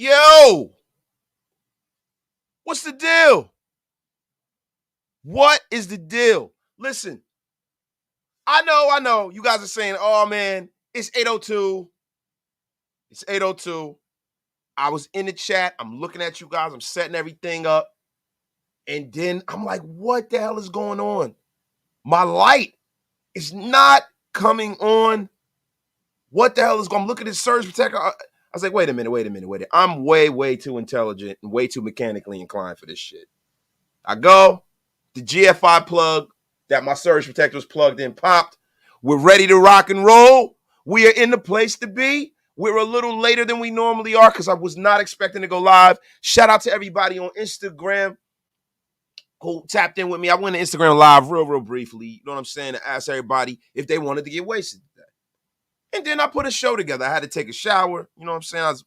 Yo, what's the deal? What is the deal? Listen, I know. You guys are saying, oh man, it's 8:02. It's 8:02. I was in the chat. I'm looking at you guys. I'm setting everything up. And then I'm like, what the hell is going on? My light is not coming on. What the hell is going on? I'm looking at surge protector. I was like, wait a minute. I'm way too intelligent and way too mechanically inclined for this shit. I go, the GFI plug that my surge protector was plugged in popped. We're ready to rock and roll. We are in the place to be. We're a little later than we normally are because I was not expecting to go live. Shout out to everybody on Instagram who tapped in with me. I went to Instagram live real briefly. You know what I'm saying? To ask everybody if they wanted to get wasted today. And then I put a show together. I had to take a shower. You know what I'm saying? I was,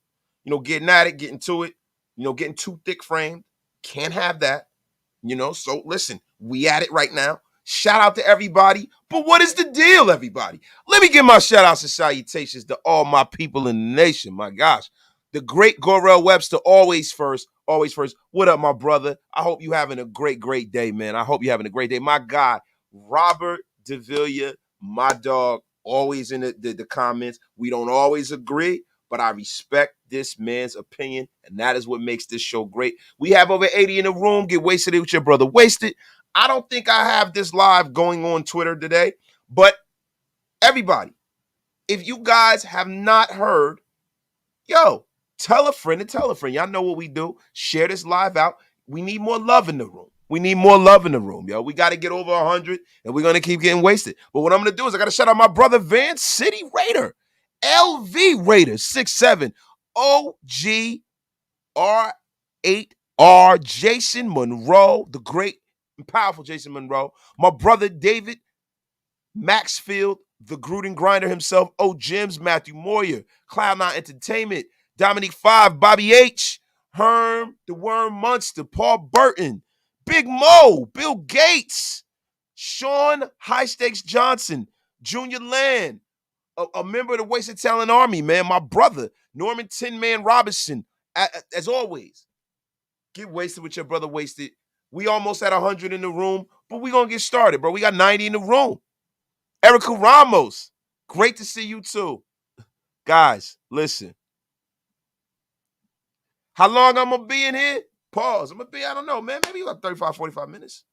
getting at it, getting to it, getting too thick framed. Can't have that. So listen, we at it right now. Shout out to everybody. But what is the deal, everybody? Let me give my shout outs and salutations to all my people in the nation. My gosh. The great Gorell Webster, always first, always first. What up, my brother? I hope you having a great day, man. I hope you having a great day. My guy, Robert Davilla, my dog, always in the comments. We don't always agree, but I respect this man's opinion, and that is what makes this show great. We have over 80 in the room. Get wasted with your brother. Wasted. I don't think I have this live going on Twitter today, but everybody, if you guys have not heard, yo, tell a friend and tell a friend. Y'all know what we do. Share this live out. We need more love in the room. Yo. We got to get over 100, and we're going to keep getting wasted. But what I'm going to do is I got to shout out my brother, Van City Raider, LV Raider, 6'7", OGR8R, Jason Monroe, the great and powerful Jason Monroe. My brother, David Maxfield, the Gruden grinder himself, Jims, Matthew Moyer, Cloud9 Entertainment, Dominique 5, Bobby H, Herm, the Worm Munster, Paul Burton, Big Mo, Bill Gates, Sean High Stakes Johnson, Junior Land, a member of the Wasted Talent Army, man, my brother, Norman Tin Man Robinson. As always, get wasted with your brother Wasted. We almost at 100 in the room, but we going to get started, bro. We got 90 in the room. Erica Ramos, great to see you too. Guys, listen. How long I'm going to be in here? Pause. I'm going to be, I don't know, man. Maybe like 35, 45 minutes.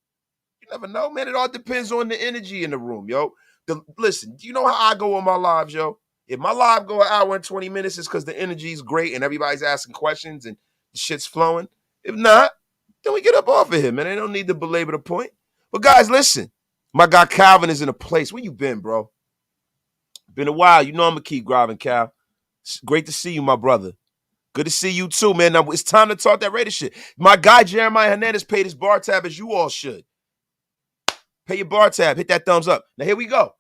You never know, man. It all depends on the energy in the room, yo. Listen, do you know how I go on my lives, yo? If my live go an hour and 20 minutes, it's because the energy is great and everybody's asking questions and the shit's flowing. If not, then we get up off of here, man. They don't need to belabor the point. But guys, listen. My guy Calvin is in a place. Where you been, bro? Been a while. You know I'm going to keep driving, Cal. It's great to see you, my brother. Good to see you too, man. Now, it's time to talk that Raider shit. My guy Jeremiah Hernandez paid his bar tab as you all should. Pay your bar tab. Hit that thumbs up. Now, here we go.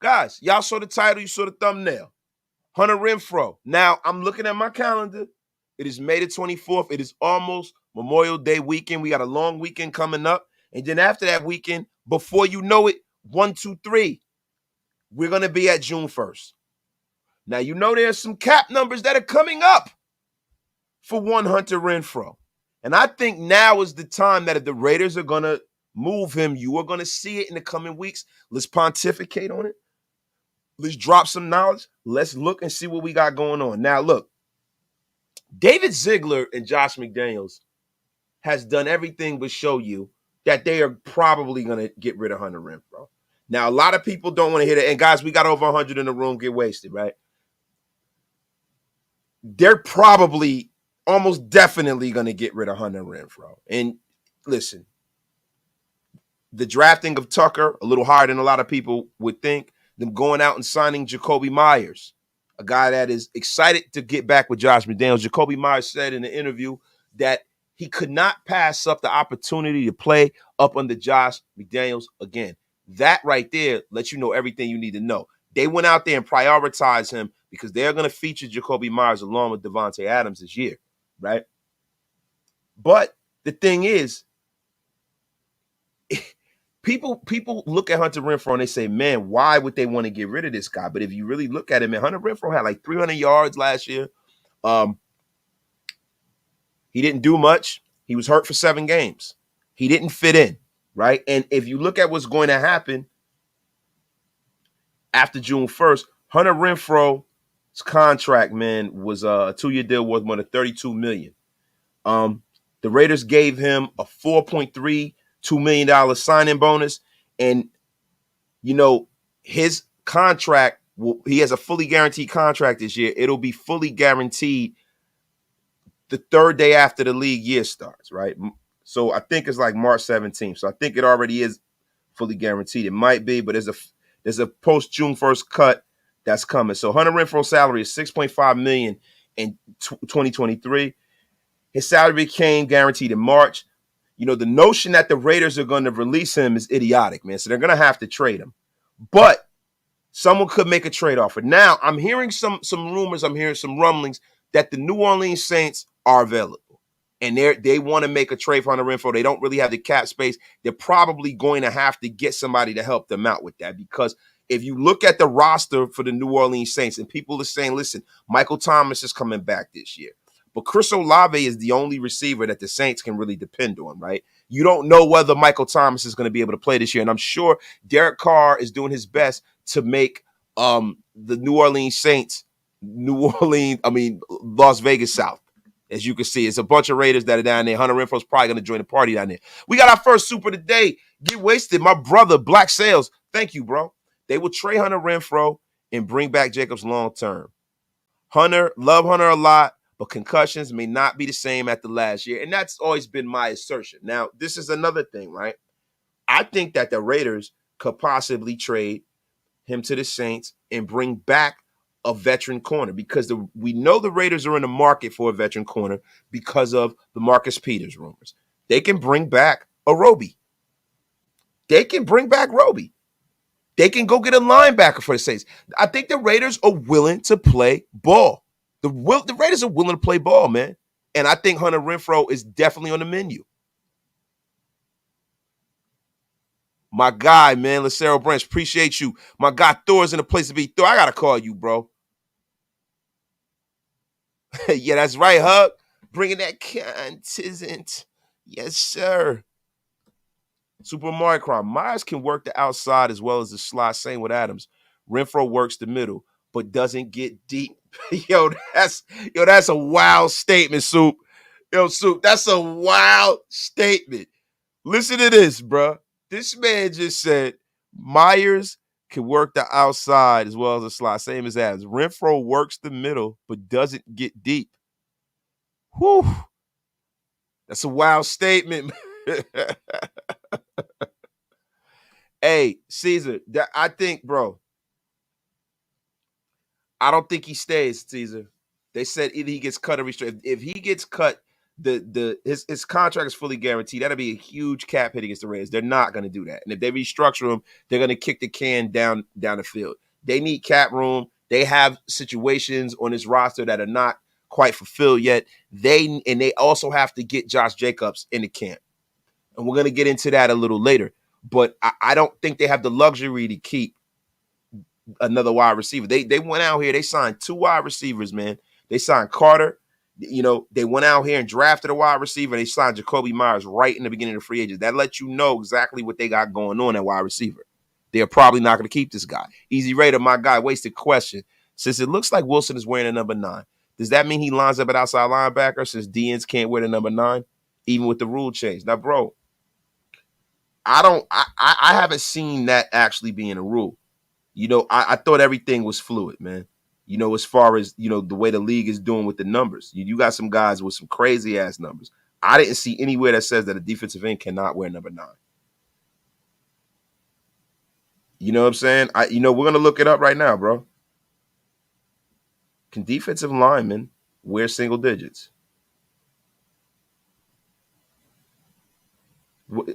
Guys, y'all saw the title. You saw the thumbnail. Hunter Renfrow. Now, I'm looking at my calendar. It is May the 24th. It is almost Memorial Day weekend. We got a long weekend coming up. And then after that weekend, before you know it, 1, 2, 3, we're going to be at June 1st. Now, you know there's some cap numbers that are coming up for one Hunter Renfrow. And I think now is the time that if the Raiders are going to move him, you are going to see it in the coming weeks. Let's pontificate on it. Let's drop some knowledge. Let's look and see what we got going on. Now, look, David Ziegler and Josh McDaniels has done everything but show you that they are probably going to get rid of Hunter Renfrow. Now, a lot of people don't want to hear that. And guys, we got over 100 in the room, get wasted, right? They're probably almost definitely going to get rid of Hunter Renfrow. And listen, the drafting of Tucker, a little higher than a lot of people would think, them going out and signing Jacoby Myers, a guy that is excited to get back with Josh McDaniels. Jacoby Myers said in the interview that he could not pass up the opportunity to play up under Josh McDaniels again. That right there lets you know everything you need to know. They went out there and prioritized him because they're going to feature Jacoby Myers along with Devontae Adams this year, right? But the thing is, people look at Hunter Renfrow and they say, man, why would they want to get rid of this guy? But if you really look at it, man, Hunter Renfrow had like 300 yards last year. He didn't do much. He was hurt for 7 games. He didn't fit in, right? And if you look at what's going to happen after June 1st, Hunter Renfrow's contract, man, was a 2-year deal worth more than $32 million. The Raiders gave him a $4.32 million signing bonus. And, you know, his contract, he has a fully guaranteed contract this year. It'll be fully guaranteed the 3rd day after the league year starts, right? So I think it's like March 17th. So I think it already is fully guaranteed. It might be, but there's a post June 1st cut that's coming. So Hunter Renfrow's salary is $6.5 million in 2023. His salary became guaranteed in March. You know, the notion that the Raiders are going to release him is idiotic, man. So they're going to have to trade him. But someone could make a trade offer. Now, I'm hearing some rumors, I'm hearing some rumblings that the New Orleans Saints are available. And they want to make a trade for Hunter Renfrow. They don't really have the cap space. They're probably going to have to get somebody to help them out with that, because if you look at the roster for the New Orleans Saints, and people are saying, listen, Michael Thomas is coming back this year, but Chris Olave is the only receiver that the Saints can really depend on, right? You don't know whether Michael Thomas is going to be able to play this year, and I'm sure Derek Carr is doing his best to make the New Orleans Saints, Las Vegas South. As you can see, it's a bunch of Raiders that are down there. Hunter Renfrow's probably going to join the party down there. We got our first super today. Get wasted. My brother, Black Sales. Thank you, bro. They will trade Hunter Renfrow and bring back Jacobs long term. Love Hunter a lot, but concussions may not be the same at the last year. And that's always been my assertion. Now, this is another thing, right? I think that the Raiders could possibly trade him to the Saints and bring back a veteran corner, because we know the Raiders are in the market for a veteran corner because of the Marcus Peters rumors. They can bring back a Roby. They can bring back Roby. They can go get a linebacker for the Saints. I think the Raiders are willing to play ball. The Raiders are willing to play ball, man. And I think Hunter Renfrow is definitely on the menu. My guy, man, Lucero Branch, appreciate you. My guy Thor's in the place to be. Thor, I got to call you, bro. Yeah, that's right, Hug. Bringing that content. Yes, sir. Super Mario Crime. Myers can work the outside as well as the slot. Same with Adams. Renfrow works the middle, but doesn't get deep. Yo, that's a wild statement, Soup. Yo, Soup, that's a wild statement. Listen to this, bro. This man just said Myers can work the outside as well as the slot, same as Adams. Renfrow works the middle, but doesn't get deep. Whew. That's a wild statement. Hey, Caesar, I think, bro, I don't think he stays, Caesar. They said either he gets cut or restricted. If he gets cut, his contract is fully guaranteed. That'll be a huge cap hit against the Raiders. They're not going to do that. And if they restructure him, they're going to kick the can down the field. They need cap room. They have situations on this roster that are not quite fulfilled yet. They also have to get Josh Jacobs in the camp. And we're going to get into that a little later. But I don't think they have the luxury to keep another wide receiver. They went out here. They signed 2 wide receivers, man. They signed Carter. You know, they went out here and drafted a wide receiver, and they signed Jacoby Myers right in the beginning of free agents. That lets you know exactly what they got going on at wide receiver. They're probably not going to keep this guy. Easy Raider, my guy, wasted question. Since it looks like Wilson is wearing a number 9, does that mean he lines up at outside linebacker since DNs can't wear the number 9, even with the rule change? Now, bro, I haven't seen that actually being a rule. You know, I thought everything was fluid, man. You know, as far as, you know, the way the league is doing with the numbers. You got some guys with some crazy-ass numbers. I didn't see anywhere that says that a defensive end cannot wear number 9. You know what I'm saying? We're going to look it up right now, bro. Can defensive linemen wear single digits?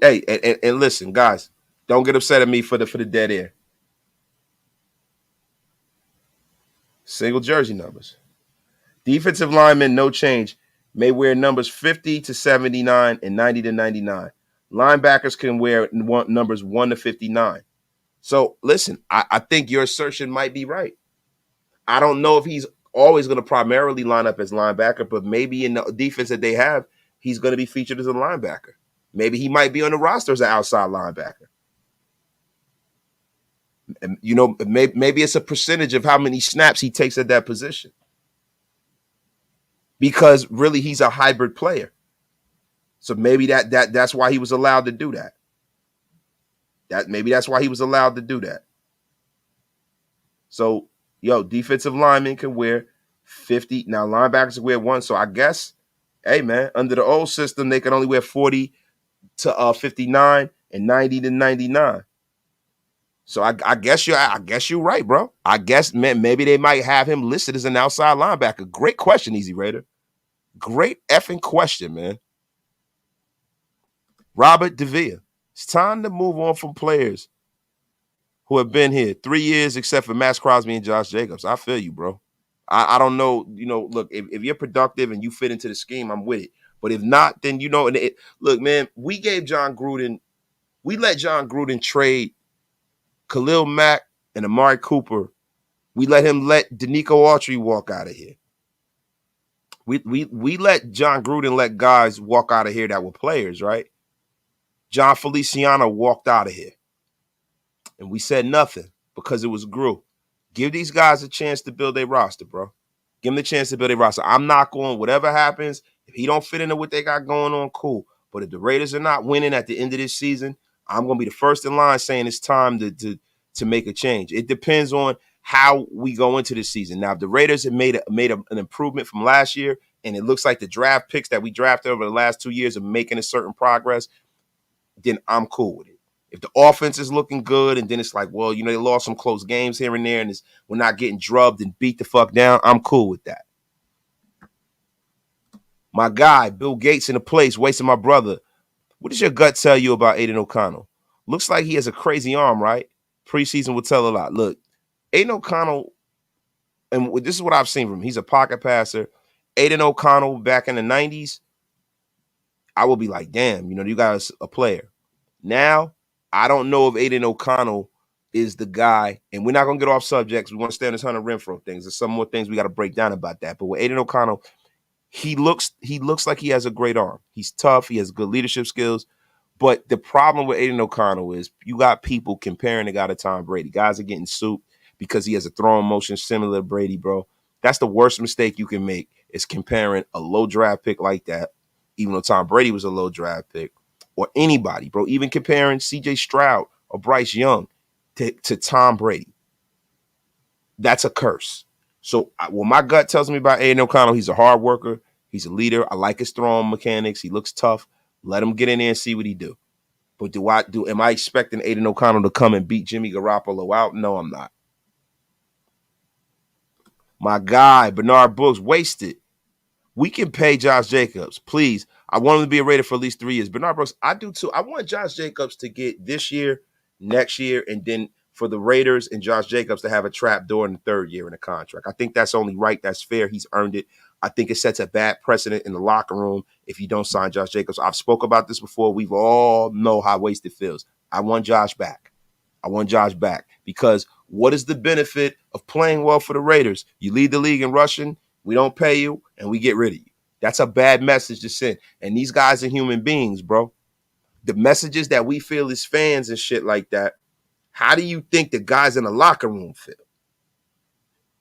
Hey, and listen, guys, don't get upset at me for the dead air. Single jersey numbers. Defensive linemen, no change, may wear numbers 50 to 79 and 90 to 99. Linebackers can wear numbers 1 to 59. So, listen, I think your assertion might be right. I don't know if he's always going to primarily line up as linebacker, but maybe in the defense that they have, he's going to be featured as a linebacker. Maybe he might be on the roster as an outside linebacker. And, you know, maybe it's a percentage of how many snaps he takes at that position. Because really he's a hybrid player. So maybe that's why he was allowed to do that. Maybe that's why he was allowed to do that. So, defensive linemen can wear 50. Now, linebackers can wear 1. So I guess, hey, man, under the old system, they can only wear 40 to 59 and 90 to 99. So I guess you're right, bro. I guess, man, maybe they might have him listed as an outside linebacker. Great question, Easy Raider. Great effing question, man. Robert DeVille. It's time to move on from players who have been here 3 years, except for Max Crosby and Josh Jacobs. I feel you, bro. I don't know. Look, if you're productive and you fit into the scheme, I'm with it. But if not, then, look, man, we let John Gruden trade Khalil Mack and Amari Cooper. We let Danico Autry walk out of here. We let John Gruden let guys walk out of here that were players, right? John Feliciano walked out of here. And we said nothing because it was Gru. Give these guys a chance to build their roster, bro. Give them the chance to build their roster. I'm not going, whatever happens, if he don't fit into what they got going on, cool. But if the Raiders are not winning at the end of this season, I'm going to be the first in line saying it's time to make a change. It depends on how we go into this season. Now, if the Raiders have made an improvement from last year, and it looks like the draft picks that we drafted over the last 2 years are making a certain progress, then I'm cool with it. If the offense is looking good and then it's like, well, they lost some close games here and there and we're not getting drubbed and beat the fuck down, I'm cool with that. My guy, Bill Gates in the place, wasting my brother. What does your gut tell you about Aiden O'Connell? Looks like he has a crazy arm, right? Preseason will tell a lot. Look, Aiden O'Connell, and this is what I've seen from him. He's a pocket passer. Aiden O'Connell back in the 90s, I will be like, damn, you got a player. Now, I don't know if Aiden O'Connell is the guy, and we're not going to get off subjects. We want to stay on this Hunter Renfrow things. There's some more things we got to break down about that. But with Aiden O'Connell, he looks like he has a great arm. He's tough. He has good leadership skills. But the problem with Aiden O'Connell is you got people comparing the guy to Tom Brady. Guys are getting souped because he has a throwing motion similar to Brady, bro. That's the worst mistake you can make is comparing a low draft pick like that, even though Tom Brady was a low draft pick, or anybody, bro, even comparing C.J. Stroud or Bryce Young to Tom Brady. That's a curse. So what my gut tells me about Aiden O'Connell, he's a hard worker. He's a leader. I like his throwing mechanics. He looks tough. Let him get in there and see what he do. But am I expecting Aiden O'Connell to come and beat Jimmy Garoppolo out? No, I'm not. My guy, Bernard Brooks, wasted. We can pay Josh Jacobs, please. I want him to be a Raider for at least 3 years. Bernard Brooks, I do too. I want Josh Jacobs to get this year, next year, and then for the Raiders and Josh Jacobs to have a trap door in the third year in the contract. I think that's only right. That's fair. He's earned it. I think it sets a bad precedent in the locker room if you don't sign Josh Jacobs. I've spoke about this before. We've all know how wasted feels. I want Josh back. Because what is the benefit of playing well for the Raiders? You lead the league in rushing, we don't pay you, and we get rid of you. That's a bad message to send. And these guys are human beings, bro. The messages that we feel as fans and shit like that, how do you think the guys in the locker room feel?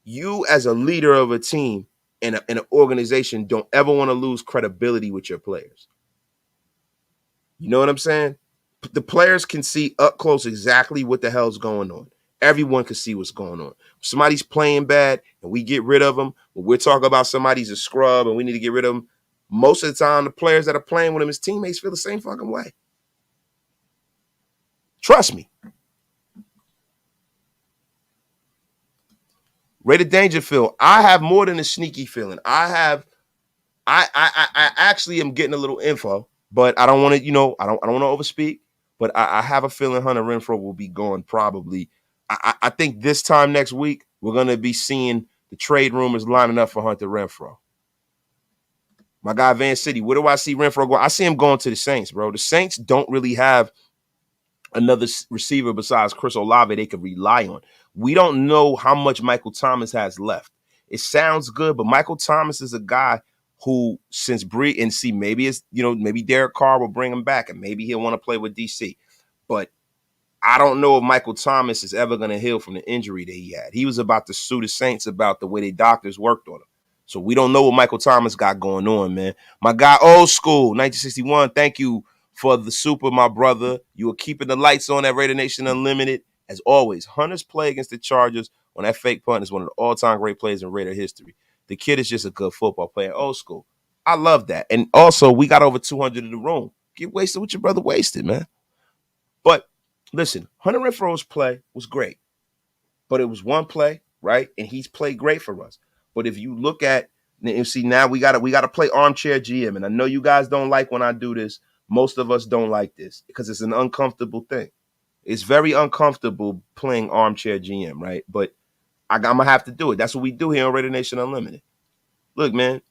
You as a leader of a team and an organization don't ever want to lose credibility with your players. You know what I'm saying? The players can see up close exactly what the hell's going on. Everyone can see what's going on. If somebody's playing bad and we get rid of them, when we're talking about somebody's a scrub and we need to get rid of them, most of the time the players that are playing with him, his teammates feel the same fucking way. Trust me. Rated Dangerfield, I have more than a sneaky feeling. I actually am getting a little info, but I don't want to, I don't want to overspeak, but I have a feeling Hunter Renfrow will be gone probably. I think this time next week, we're going to be seeing the trade rumors lining up for Hunter Renfrow. My guy, Van City, where do I see Renfrow going? I see him going to the Saints, bro. The Saints don't really have another receiver besides Chris Olave they could rely on. We don't know how much Michael Thomas has left. It sounds good, but Michael Thomas is a guy who, since Bree and see, maybe it's maybe Derek Carr will bring him back, and maybe he'll want to play with DC. But I don't know if Michael Thomas is ever going to heal from the injury that he had. He was about to sue the Saints about the way the doctors worked on him. So we don't know what Michael Thomas got going on, man. My guy, old school, 1961, thank you for the super, my brother. You were keeping the lights on at Raider Nation Unlimited. As always, Hunter's play against the Chargers on that fake punt is one of the all-time great plays in Raider history. The kid is just a good football player, old school. I love that. And also, we got over 200 in the room. Get wasted what your brother wasted, man. But listen, Hunter Renfrow's play was great, but it was one play, right? And he's played great for us. But if you look at and see now we gotta play armchair GM. And I know you guys don't like when I do this. Most of us don't like this because it's an uncomfortable thing. It's very uncomfortable playing armchair GM, right? But I'm gonna have to do it. That's what we do here on Raider Nation Unlimited. Look, man,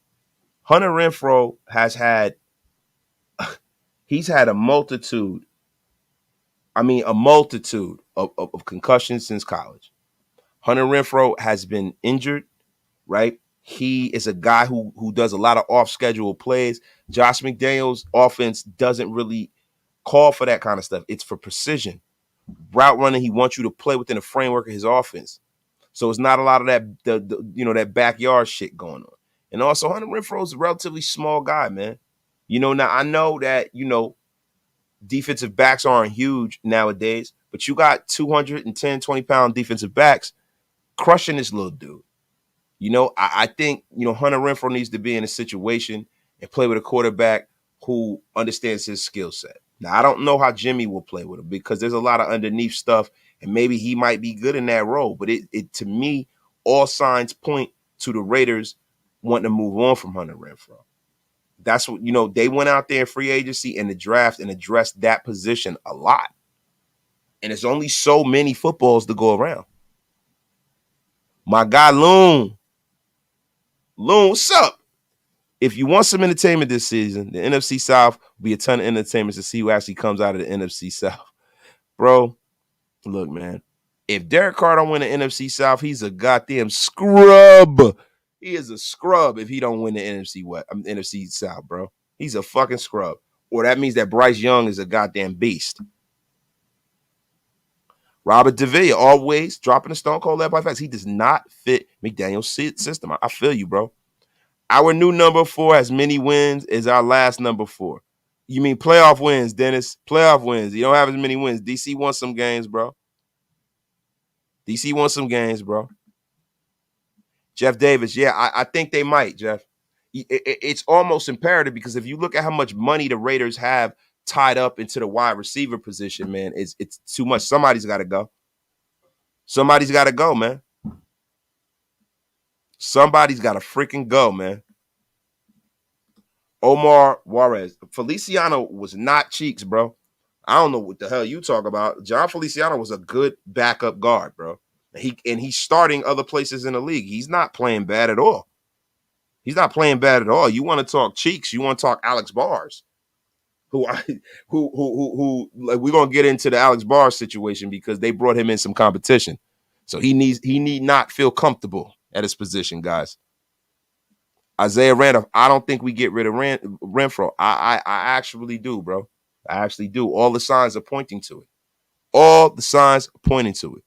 Hunter Renfrow he's had a multitude of concussions since college. Hunter Renfrow has been injured, right? He is a guy who does a lot of off-schedule plays. Josh McDaniels' offense doesn't really call for that kind of stuff. It's for precision. Route running, he wants you to play within the framework of his offense. So it's not a lot of that that backyard shit going on. And also Hunter Renfrow's a relatively small guy, man. Now I know that, defensive backs aren't huge nowadays, but you got 210, 20-pound defensive backs crushing this little dude. I think, Hunter Renfrow needs to be in a situation and play with a quarterback who understands his skill set. Now, I don't know how Jimmy will play with him because there's a lot of underneath stuff, and maybe he might be good in that role. But it to me, all signs point to the Raiders wanting to move on from Hunter Renfrow. That's what, they went out there in free agency and the draft and addressed that position a lot. And there's only so many footballs to go around. My guy, Loon, what's up? If you want some entertainment this season, the NFC South will be a ton of entertainment to see who actually comes out of the NFC South. Bro, look, man. If Derek Carr don't win the NFC South, he's a goddamn scrub. He is a scrub if he don't win the NFC South, bro. He's a fucking scrub. Or that means that Bryce Young is a goddamn beast. Robert Davila, always dropping the Stone Cold left by fast. He does not fit McDaniel's system. I feel you, bro. Our new number 4 has many wins as our last number 4. You mean playoff wins, Dennis? Playoff wins. You don't have as many wins. DC won some games, bro. DC won some games, bro. Jeff Davis, yeah, I think they might, Jeff. It's almost imperative because if you look at how much money the Raiders have tied up into the wide receiver position, man, it's too much. Somebody's got to go. Somebody's got to go, man. Somebody's got to freaking go, man. Omar Juarez. Feliciano was not cheeks, bro. I don't know what the hell you talk about. John Feliciano was a good backup guard, bro. He's starting other places in the league. He's not playing bad at all. He's not playing bad at all. You want to talk cheeks? You want to talk Alex Bars? Who we're gonna get into the Alex Bars situation because they brought him in some competition, so he need not feel comfortable at his position, guys. Isaiah Randolph, I don't think we get rid of Renfrow. I actually do, bro. I actually do. All the signs are pointing to it. All the signs are pointing to it.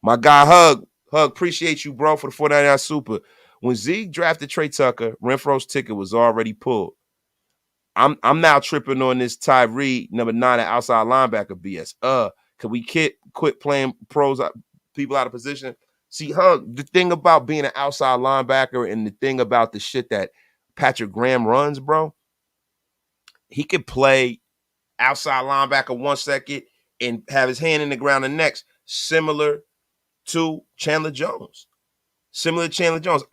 My guy, Hug, appreciate you, bro, for the 499 Super. When Zeke drafted Trey Tucker, Renfrow's ticket was already pulled. I'm now tripping on this Tyree number 9 at outside linebacker BS. Can we quit playing people out of position? See, Hug, the thing about being an outside linebacker and the thing about the shit that Patrick Graham runs, bro, he could play outside linebacker 1 second and have his hand in the ground the next, similar to Chandler Jones.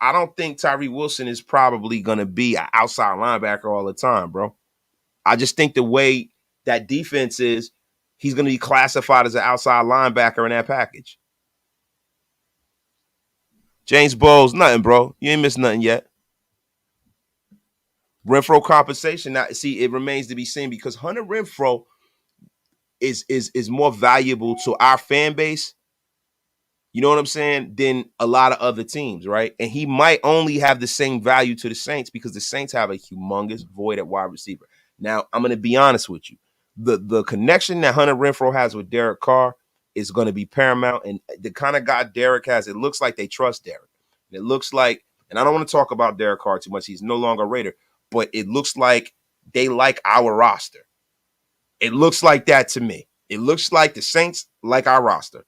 I don't think Tyree Wilson is probably going to be an outside linebacker all the time, bro. I just think the way that defense is, he's going to be classified as an outside linebacker in that package. James Bowles, nothing, bro. You ain't missed nothing yet. Renfrow compensation. Now, see, it remains to be seen because Hunter Renfrow is more valuable to our fan base. You know what I'm saying? Than a lot of other teams, right? And he might only have the same value to the Saints because the Saints have a humongous void at wide receiver. Now, I'm going to be honest with you. The connection that Hunter Renfrow has with Derek Carr is going to be paramount. And the kind of guy Derek has, it looks like they trust Derek. It looks like, and I don't want to talk about Derek Carr too much. He's no longer a Raider, but it looks like they like our roster. It looks like that to me. It looks like the Saints like our roster.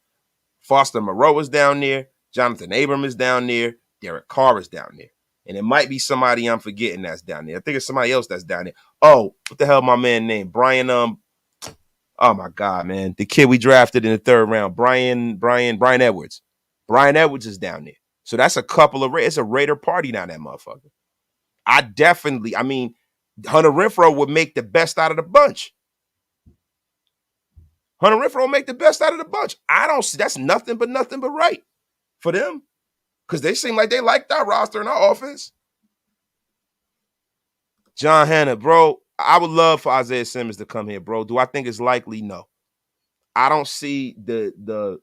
Foster Moreau is down there. Jonathan Abram is down there. Derek Carr is down there. And it might be somebody I'm forgetting that's down there. I think it's somebody else that's down there. Oh, what the hell my man named? Brian, oh my God, man. The kid we drafted in the third round. Brian Edwards. Brian Edwards is down there. So that's a couple of it's a Raider party down that motherfucker. I mean, Hunter Renfrow would make the best out of the bunch. Hunter Renfrow will make the best out of the bunch. I don't see that's nothing but right for them. Because they seem like they liked our roster and our offense. John Hanna, bro, I would love for Isaiah Simmons to come here, bro. Do I think it's likely? No. I don't see the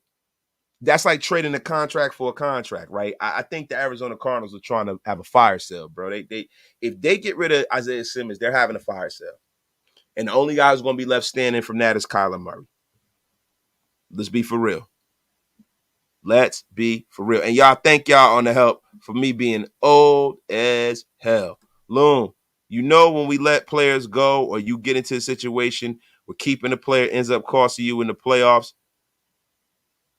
that's like trading a contract for a contract, right? I think the Arizona Cardinals are trying to have a fire sale, bro. They if they get rid of Isaiah Simmons, they're having a fire sale. And the only guy who's going to be left standing from that is Kyler Murray. Let's be for real. Let's be for real. And y'all, thank y'all on the help for me being old as hell. Loon, you know when we let players go or you get into a situation where keeping the player ends up costing you in the playoffs,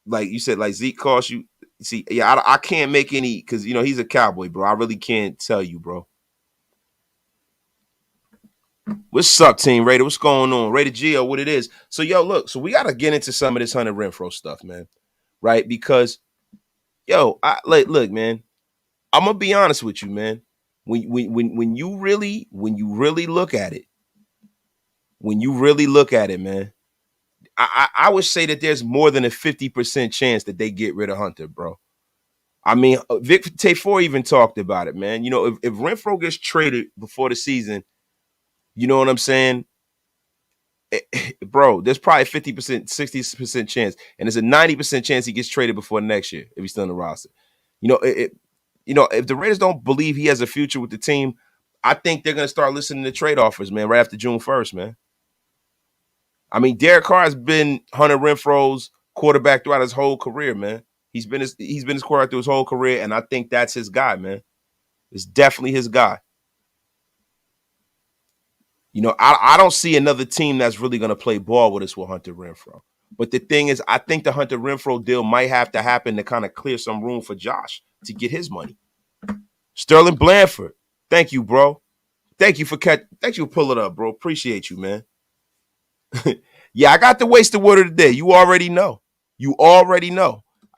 like you said, like Zeke cost you. See, yeah, I can't make any because, you know, he's a Cowboy, bro. I really can't tell you, bro. What's up, Team Raider? What's going on? Raider Geo, what it is. So, yo, look, so we got to get into some of this Hunter Renfrow stuff, man. Right? Because, yo, look, man, I'm gonna be honest with you, man. When you really look at it, man, I would say that there's more than a 50% chance that they get rid of Hunter, bro. I mean, Vic Tafur even talked about it, man. You know, if Renfrow gets traded before the season, you know what I'm saying? Bro, there's probably 50%, 60% chance, and there's a 90% chance he gets traded before next year if he's still on the roster. You know, if the Raiders don't believe he has a future with the team, I think they're gonna start listening to trade offers, man, right after June 1st, man. I mean, Derek Carr has been Hunter Renfrow's quarterback throughout his whole career, man. He's been his quarterback through his whole career, and I think that's his guy, man. It's definitely his guy. You know, I don't see another team that's really going to play ball with us with Hunter Renfrow. But the thing is, I think the Hunter Renfrow deal might have to happen to kind of clear some room for Josh to get his money. Sterling Blanford, thank you, bro. Thank you for pulling up, bro. Appreciate you, man. Yeah, I got the wasted word of the day. You already know.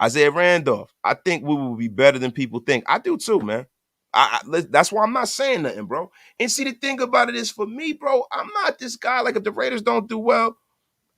Isaiah Randolph, I think we will be better than people think. I do too, man. That's why I'm not saying nothing, bro. And see, the thing about it is, for me, bro, I'm not this guy. Like, if the Raiders don't do well,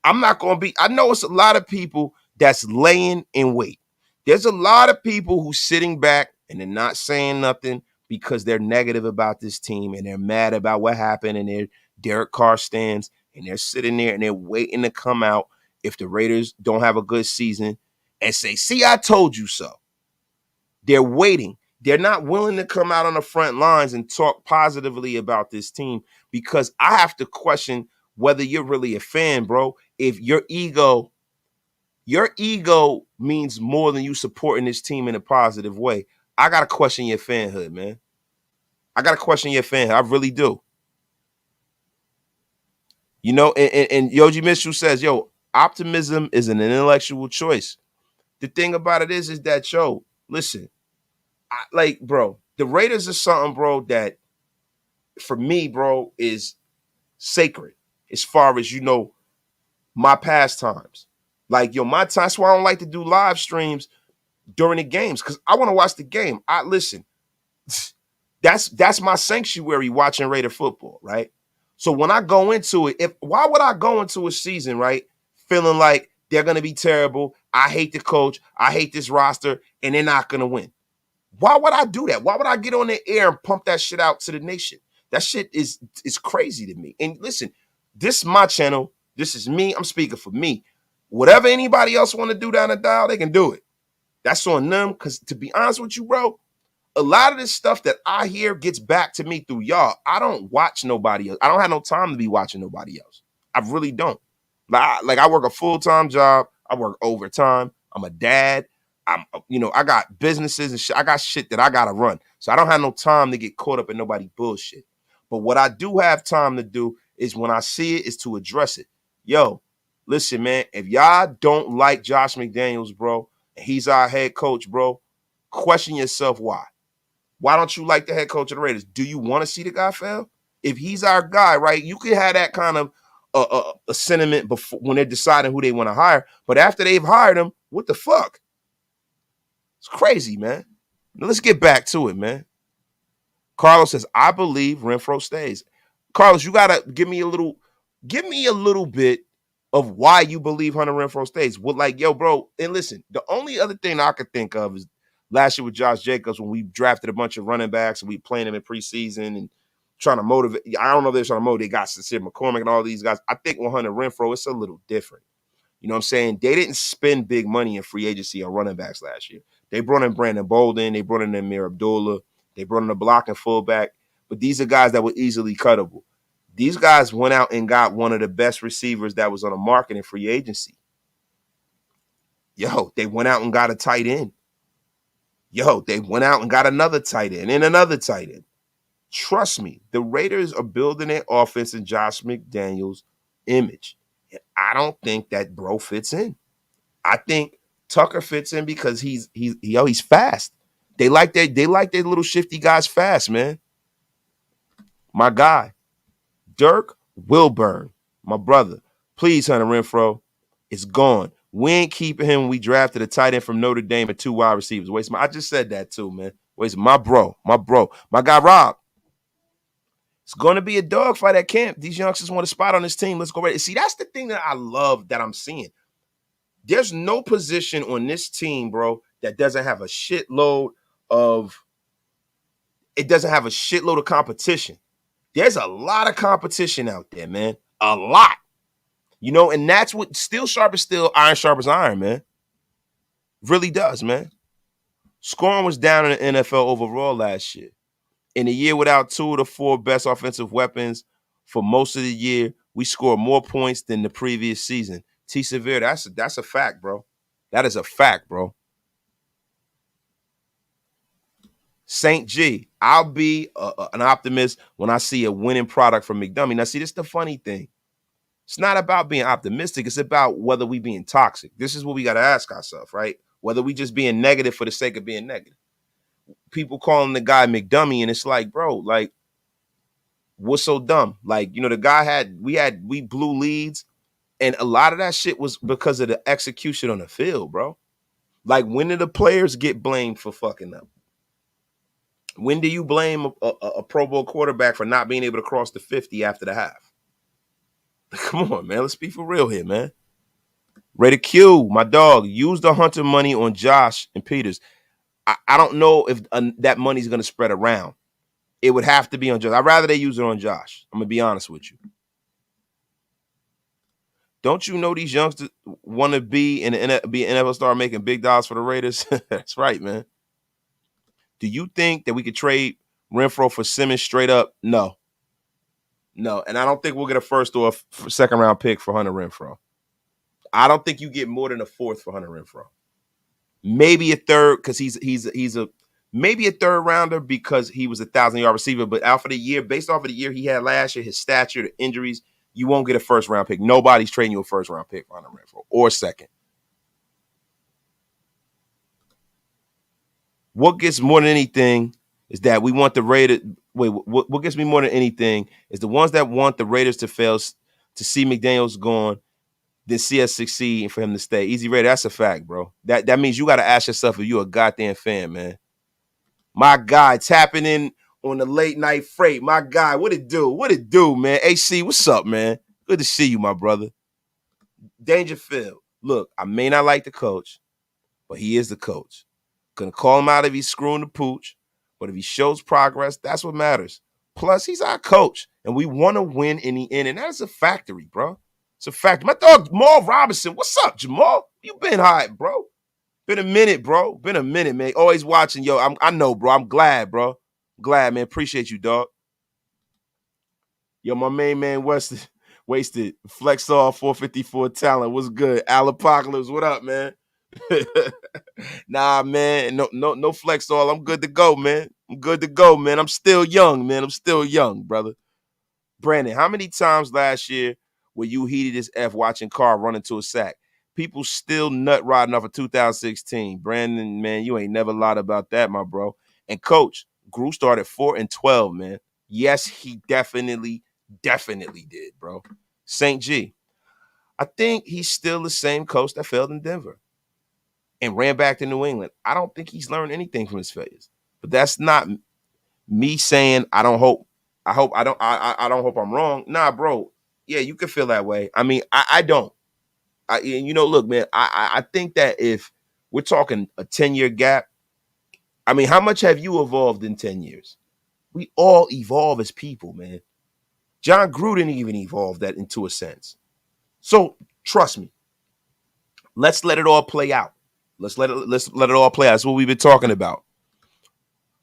I'm not going to be. I know it's a lot of people that's laying in wait. There's a lot of people who's sitting back and they're not saying nothing because they're negative about this team and they're mad about what happened and they're Derek Carr stands and they're sitting there and they're waiting to come out if the Raiders don't have a good season and say, see, I told you so. They're waiting. They're not willing to come out on the front lines and talk positively about this team because I have to question whether you're really a fan, bro. If your ego means more than you supporting this team in a positive way, I got to question your fanhood, man. I really do. You know, and Yoji Mitchell says, yo, optimism is an intellectual choice. The thing about it is that, yo, listen, bro, the Raiders are something, bro, that for me, bro, is sacred as far as, you know, my pastimes. Like, yo, my time. That's why I don't like to do live streams during the games because I want to watch the game. Listen, that's my sanctuary watching Raider football, right? So when I go into it, why would I go into a season, right, feeling like they're going to be terrible, I hate the coach, I hate this roster, and they're not going to win? Why would I do that? Why would I get on the air and pump that shit out to the nation? That shit is crazy to me. And listen, this is my channel. This is me. I'm speaking for me. Whatever anybody else want to do down the dial, they can do it. That's on them. Because to be honest with you, bro, a lot of this stuff that I hear gets back to me through y'all. I don't watch nobody else. I don't have no time to be watching nobody else. I really don't. Like I work a full-time job. I work overtime. I'm a dad. I got businesses and shit. I got shit that I gotta run. So I don't have no time to get caught up in nobody bullshit. But what I do have time to do is when I see it is to address it. Yo, listen, man, if y'all don't like Josh McDaniels, bro, and he's our head coach, bro, question yourself why. Why don't you like the head coach of the Raiders? Do you want to see the guy fail? If he's our guy, right, you could have that kind of a sentiment before when they're deciding who they want to hire. But after they've hired him, what the fuck? It's crazy, man. Now let's get back to it, man. Carlos says, I believe Renfrow stays. Carlos, you gotta give me a little bit of why you believe Hunter Renfrow stays. Well, like, yo, bro, and listen, the only other thing I could think of is last year with Josh Jacobs when we drafted a bunch of running backs and we playing them in preseason and trying to motivate. I don't know if they're trying to motivate. They got Sincere McCormick and all these guys. I think with Hunter Renfrow, it's a little different. You know what I'm saying? They didn't spend big money in free agency on running backs last year. They brought in Brandon Bolden. They brought in Amir Abdullah. They brought in a blocking fullback. But these are guys that were easily cuttable. These guys went out and got one of the best receivers that was on the market in free agency. Yo, they went out and got a tight end. Yo, they went out and got another tight end and another tight end. Trust me, the Raiders are building their offense in Josh McDaniels' image. And I don't think that bro fits in. I think Tucker fits in because he's fast. They like their little shifty guys fast, man. My guy, Dirk Wilburn, my brother. Please, Hunter Renfrow, it's gone. We ain't keeping him. We drafted a tight end from Notre Dame and 2 wide receivers. I just said that too, man. My bro, my guy Rob. It's going to be a dogfight at camp. These youngsters want a spot on this team. Let's go. See, that's the thing that I love that I'm seeing. There's no position on this team, bro, that doesn't have a shitload of competition. There's a lot of competition out there, man. A lot. And that's what steel sharp as steel, iron sharp as iron, man. Really does, man. Scoring was down in the NFL overall last year. In a year without 2 of the 4 best offensive weapons for most of the year, we scored more points than the previous season. T. Severe, that's a fact, bro. That is a fact, bro. St. G, I'll be an optimist when I see a winning product from McDummy. Now, see, this is the funny thing. It's not about being optimistic. It's about whether we being toxic. This is what we got to ask ourselves, right? Whether we just being negative for the sake of being negative. People calling the guy McDummy, and it's like, bro, like, what's so dumb? Like, the guy we blew leads, and a lot of that shit was because of the execution on the field, bro. Like, when did the players get blamed for fucking up? When do you blame a Pro Bowl quarterback for not being able to cross the 50 after the half? Come on, man. Let's be for real here, man. Raider Q, my dog, use the Hunter money on Josh and Peters. I don't know if that money's going to spread around. It would have to be on Josh. I'd rather they use it on Josh. I'm going to be honest with you. Don't you know these youngsters want to be an NFL star making big dollars for the Raiders? That's right, man. Do you think that we could trade Renfrow for Simmons straight up? No. And I don't think we'll get a first or a second round pick for Hunter Renfrow. I don't think you get more than a fourth for Hunter Renfrow. Maybe a third because he's a maybe a third rounder because he was a 1,000-yard receiver. But based off of the year he had last year, his stature, the injuries, you won't get a first round pick. Nobody's trading you a first round pick for Hunter Renfrow or second. What gets more than anything is that we want the Raiders. What gets me more than anything is the ones that want the Raiders to fail, to see McDaniels gone, then see us succeed and for him to stay. Easy Raider, that's a fact, bro. That means you got to ask yourself if you're a goddamn fan, man. My guy tapping in on the late night freight. My guy, what it do? What it do, man? AC, what's up, man? Good to see you, my brother. Dangerfield. Look, I may not like the coach, but he is the coach. Gonna call him out if he's screwing the pooch, but if he shows progress, that's what matters. Plus, he's our coach, and we want to win in the end, and that's a factory, bro. It's a factory. My dog, Jamal Robinson. What's up, Jamal? You been hiding, bro? Been a minute, bro. Been a minute, man. Always watching, yo. I know, bro. I'm glad, bro. Glad, man. Appreciate you, dog. Yo, my main man wasted. Flex off 454 talent. What's good? Al Apocalypse, what up, man? Nah, man. No flex all. I'm good to go, man. I'm good to go, man. I'm still young, man. I'm still young, brother. Brandon, how many times last year were you heated as F watching Carr run into a sack? People still nut riding off of 2016. Brandon, man, you ain't never lied about that, my bro. And coach, Gru started 4-12, man. Yes, he definitely did, bro. St. G, I think he's still the same coach that failed in Denver and ran back to New England. I don't think he's learned anything from his failures. But that's not me saying I don't hope I'm wrong. Nah, bro. Yeah, you can feel that way. I mean, I don't. Look, man, I think that if we're talking a 10-year gap, I mean, how much have you evolved in 10 years? We all evolve as people, man. John Gruden didn't even evolve that into a sense. So trust me. Let's let it all play out. Let's let it all play out. That's what we've been talking about.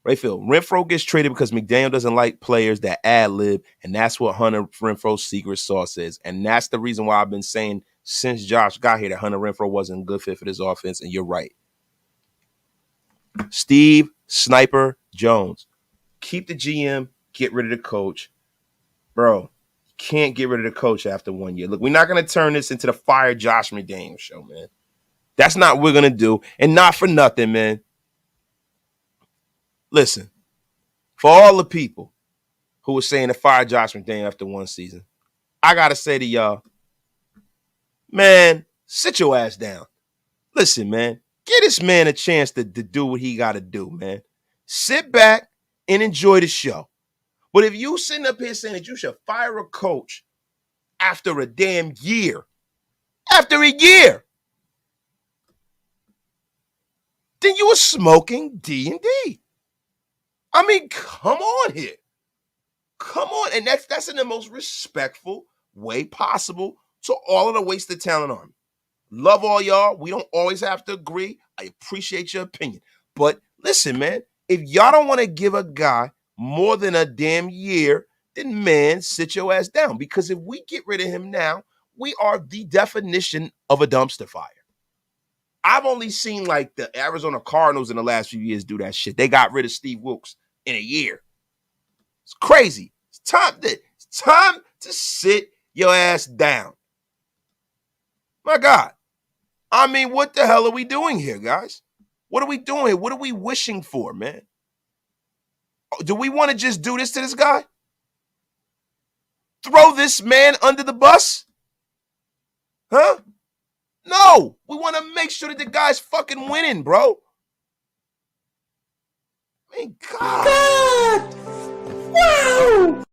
Right, Phil? Renfrow gets traded because McDaniel doesn't like players that ad-lib, and that's what Hunter Renfrow's secret sauce is. And that's the reason why I've been saying since Josh got here that Hunter Renfrow wasn't a good fit for this offense, and you're right. Steve Sniper Jones. Keep the GM, get rid of the coach. Bro, you can't get rid of the coach after 1 year. Look, we're not going to turn this into the Fire Josh McDaniel show, man. That's not what we're going to do, and not for nothing, man. Listen, for all the people who was saying to fire Josh McDaniel after one season, I got to say to y'all, man, sit your ass down. Listen, man, give this man a chance to do what he got to do, man. Sit back and enjoy the show. But if you sitting up here saying that you should fire a coach after a damn year, then you were smoking D&D. I mean, come on here. Come on. And that's in the most respectful way possible to all of the wasted talent army. Love all y'all. We don't always have to agree. I appreciate your opinion. But listen, man, if y'all don't want to give a guy more than a damn year, then man, sit your ass down. Because if we get rid of him now, we are the definition of a dumpster fire. I've only seen like the Arizona Cardinals in the last few years do that shit. They got rid of Steve Wilkes in a year. It's crazy. It's time to sit your ass down. My God. I mean, what the hell are we doing here, guys? What are we doing here? What are we wishing for, man? Do we want to just do this to this guy? Throw this man under the bus? Huh? No. We want to make sure that the guy's fucking winning, bro. I mean, God. Wow. What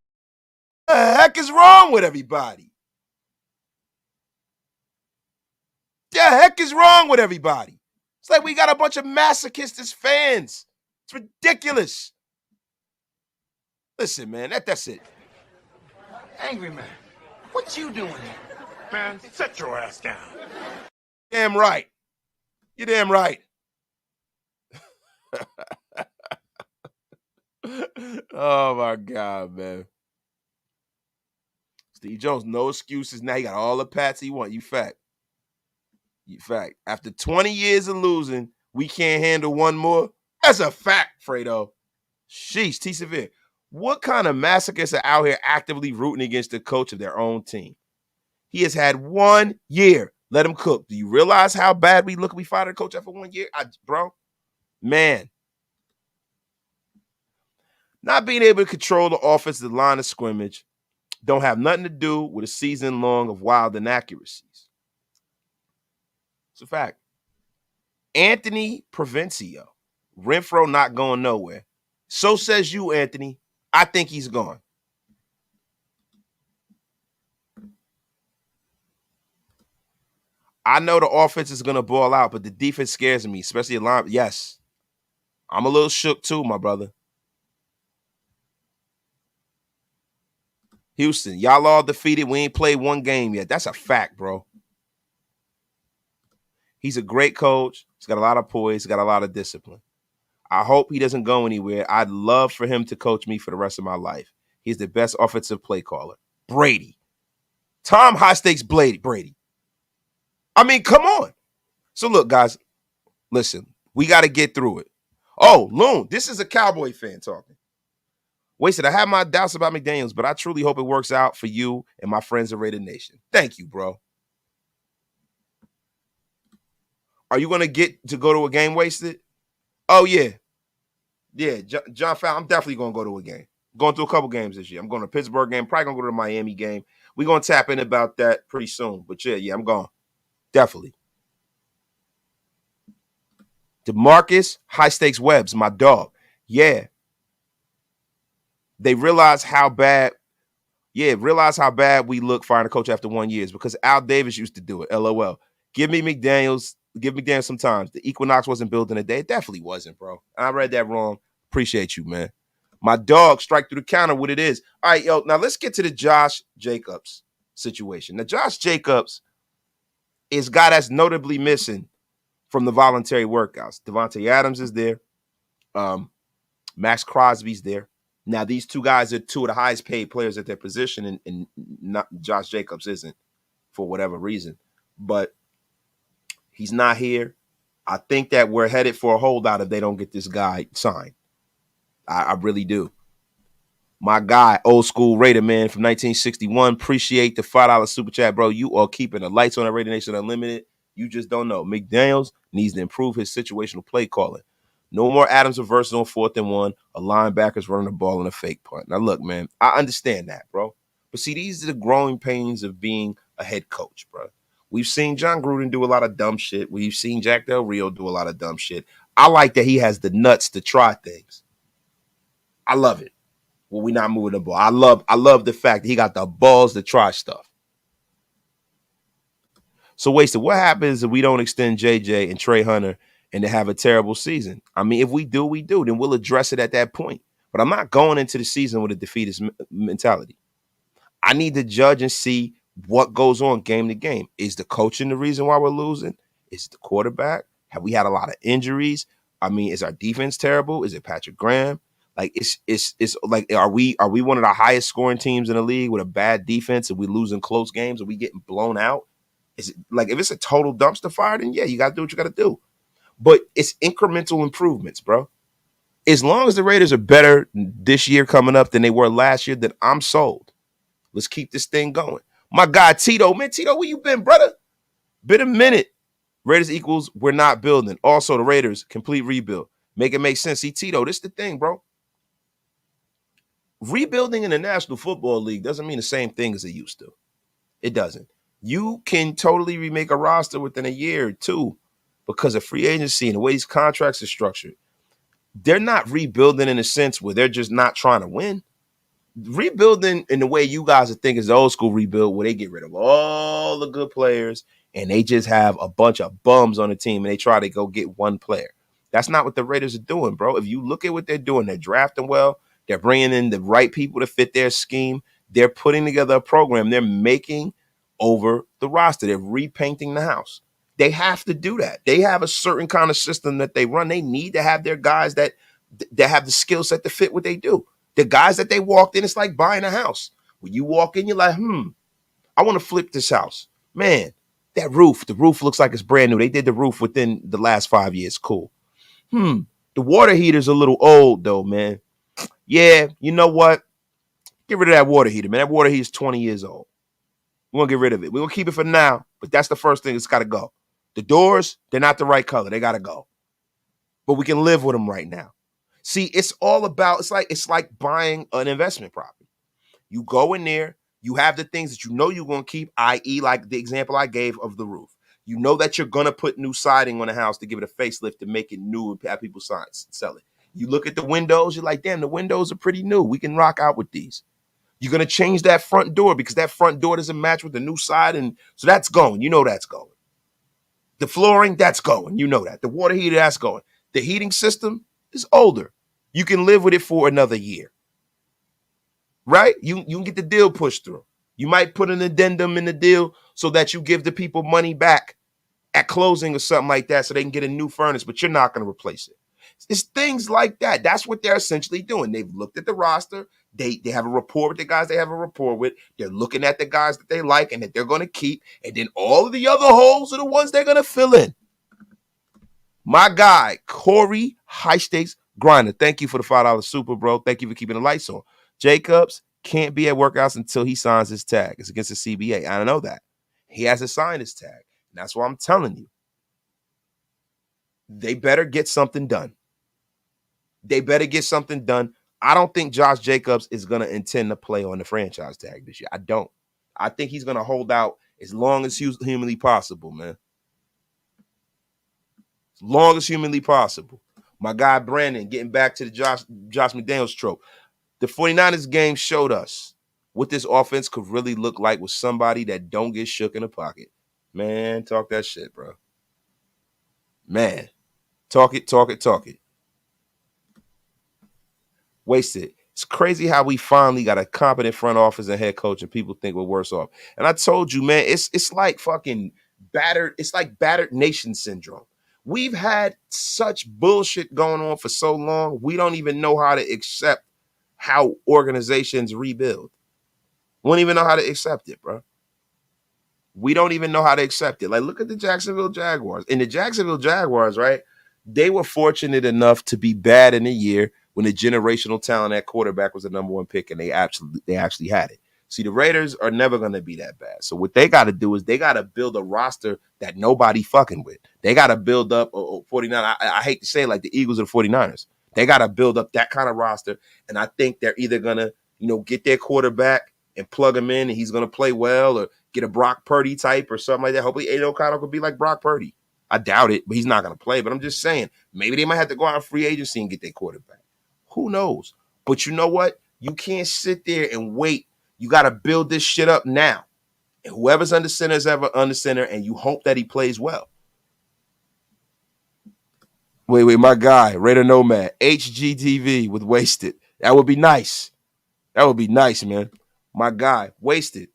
the heck is wrong with everybody? The heck is wrong with everybody? It's like we got a bunch of masochists as fans. It's ridiculous. Listen, man, that's it. Angry man, what you doing here? Man, sit your ass down. Damn right. You're damn right. Oh, my God, man. Steve Jones, no excuses. Now he got all the pats he want. You fact. After 20 years of losing, we can't handle one more. That's a fact, Fredo. Sheesh, T. Severe. What kind of masochists are out here actively rooting against the coach of their own team? He has had 1 year. Let him cook. Do you realize how bad we look if we fired a coach after 1 year? Bro, man. Not being able to control the offensive line of scrimmage don't have nothing to do with a season long of wild inaccuracies. It's a fact. Anthony Provencio. Renfrow not going nowhere. So says you, Anthony. I think he's gone. I know the offense is going to ball out, but the defense scares me, especially a line. Yes. I'm a little shook too, my brother. Houston, y'all all defeated. We ain't played one game yet. That's a fact, bro. He's a great coach. He's got a lot of poise. He's got a lot of discipline. I hope he doesn't go anywhere. I'd love for him to coach me for the rest of my life. He's the best offensive play caller. Brady. Tom High Stakes Brady. I mean, come on. So look, guys, listen, we got to get through it. Oh, Loon, this is a Cowboy fan talking. Wasted, I have my doubts about McDaniels, but I truly hope it works out for you and my friends at Raider Nation. Thank you, bro. Are you going to get to go to a game, Wasted? Oh, yeah. Yeah, John Fowler, I'm definitely going to go to a game. Going to a couple games this year. I'm going to a Pittsburgh game, probably going to go to the Miami game. We're going to tap in about that pretty soon. But yeah, I'm going. Definitely. DeMarcus High Stakes Webbs, my dog. Yeah. They realize how bad we look firing a coach after 1 year because Al Davis used to do it. LOL. Give me McDaniels some time. The Equinox wasn't built in a day. It definitely wasn't, bro. I read that wrong. Appreciate you, man. My dog strike through the counter what it is. All right, yo, now let's get to the Josh Jacobs situation. Now, Josh Jacobs is a guy that's notably missing from the voluntary workouts. Devontae Adams is there. Max Crosby's there. Now, these two guys are two of the highest paid players at their position, and not Josh Jacobs isn't for whatever reason. But he's not here. I think that we're headed for a holdout if they don't get this guy signed. I really do. My guy, old school Raider man from 1961. Appreciate the $5 super chat, bro. You are keeping the lights on at Raider Nation Unlimited. You just don't know. McDaniels needs to improve his situational play calling. No more Adams reverses on 4th and 1. A linebacker's running the ball in a fake punt. Now, look, man, I understand that, bro. But see, these are the growing pains of being a head coach, bro. We've seen John Gruden do a lot of dumb shit. We've seen Jack Del Rio do a lot of dumb shit. I like that he has the nuts to try things. I love it. Well, we're not moving the ball. I love the fact that he got the balls to try stuff. So, Wasted, what happens if we don't extend JJ and Trey Hunter and to have a terrible season? I mean, if we do, we do. Then we'll address it at that point. But I'm not going into the season with a defeatist mentality. I need to judge and see what goes on game to game. Is the coaching the reason why we're losing? Is it the quarterback? Have we had a lot of injuries? I mean, is our defense terrible? Is it Patrick Graham? Like it's like are we one of the highest scoring teams in the league with a bad defense and we losing close games and we getting blown out? Is it like if it's a total dumpster fire, then yeah, you gotta do what you gotta do. But it's incremental improvements, bro. As long as the Raiders are better this year coming up than they were last year, then I'm sold. Let's keep this thing going. My guy Tito, man, Tito, where you been, brother? Been a minute. Raiders equals we're not building. Also, the Raiders complete rebuild. Make it make sense. See, Tito, this is the thing, bro. Rebuilding in the National Football League doesn't mean the same thing as it used to. It doesn't. You can totally remake a roster within a year or two because of free agency and the way these contracts are structured. They're not rebuilding in a sense where they're just not trying to win. Rebuilding in the way you guys are thinking is the old school rebuild where they get rid of all the good players and they just have a bunch of bums on the team and they try to go get one player. That's not what the Raiders are doing, bro. If you look at what they're doing, they're drafting well. They're bringing in the right people to fit their scheme. They're putting together a program. They're making over the roster. They're repainting the house. They have to do that. They have a certain kind of system that they run. They need to have their guys that have the skill set to fit what they do. The guys that they walked in, it's like buying a house. When you walk in, you're like, I want to flip this house. Man, the roof looks like it's brand new. They did the roof within the last 5 years. Cool. The water heater's a little old, though, man. Yeah, you know what? Get rid of that water heater, man. That water heater is 20 years old. We're going to get rid of it. We're going to keep it for now, but that's the first thing that's got to go. The doors, they're not the right color. They got to go. But we can live with them right now. See, it's all about, it's like buying an investment property. You go in there, you have the things that you know you're going to keep, i.e. like the example I gave of the roof. You know that you're going to put new siding on the house to give it a facelift to make it new and have people sell it. You look at the windows, you're like, damn, the windows are pretty new. We can rock out with these. You're going to change that front door because that front door doesn't match with the new side. And so that's going. You know that's going. The flooring, that's going. You know that. The water heater, that's going. The heating system is older. You can live with it for another year. Right? You can get the deal pushed through. You might put an addendum in the deal so that you give the people money back at closing or something like that so they can get a new furnace, but you're not going to replace it. It's things like that. That's what they're essentially doing. They've looked at the roster. They have a rapport with the guys they have a rapport with. They're looking at the guys that they like and that they're going to keep. And then all of the other holes are the ones they're going to fill in. My guy, Corey High Stakes Grinder. Thank you for the $5 super, bro. Thank you for keeping the lights on. Jacobs can't be at workouts until he signs his tag. It's against the CBA. I don't know that. He hasn't signed his tag. And that's why I'm telling you. They better get something done. They better get something done. I don't think Josh Jacobs is going to intend to play on the franchise tag this year. I don't. I think he's going to hold out as long as humanly possible, man. As long as humanly possible. My guy Brandon, getting back to the Josh McDaniels trope. The 49ers game showed us what this offense could really look like with somebody that don't get shook in the pocket. Man, talk that shit, bro. Man, talk it. Wasted. It's crazy how we finally got a competent front office and head coach and people think we're worse off. And I told you, man, it's like fucking battered. It's like battered nation syndrome. We've had such bullshit going on for so long, we don't even know how to accept how organizations rebuild. We don't even know how to accept it, bro. We don't even know how to accept it. Like, look at the Jacksonville Jaguars. And the Jacksonville Jaguars, right? They were fortunate enough to be bad in a year when the generational talent at quarterback was the number one pick, and they actually had it. See, the Raiders are never going to be that bad. So what they got to do is they got to build a roster that nobody fucking with. They got to build up 49. I hate to say it, like the Eagles or the 49ers. They got to build up that kind of roster, and I think they're either going to, get their quarterback and plug him in, and he's going to play well, or get a Brock Purdy type or something like that. Hopefully, Aiden O'Connell could be like Brock Purdy. I doubt it, but he's not going to play. But I'm just saying, maybe they might have to go out on free agency and get their quarterback. Who knows? But you know what? You can't sit there and wait. You got to build this shit up now. And whoever's under center is ever under center, and you hope that he plays well. Wait, my guy, Raider Nomad, HGTV with Wasted. That would be nice. That would be nice, man. My guy, Wasted.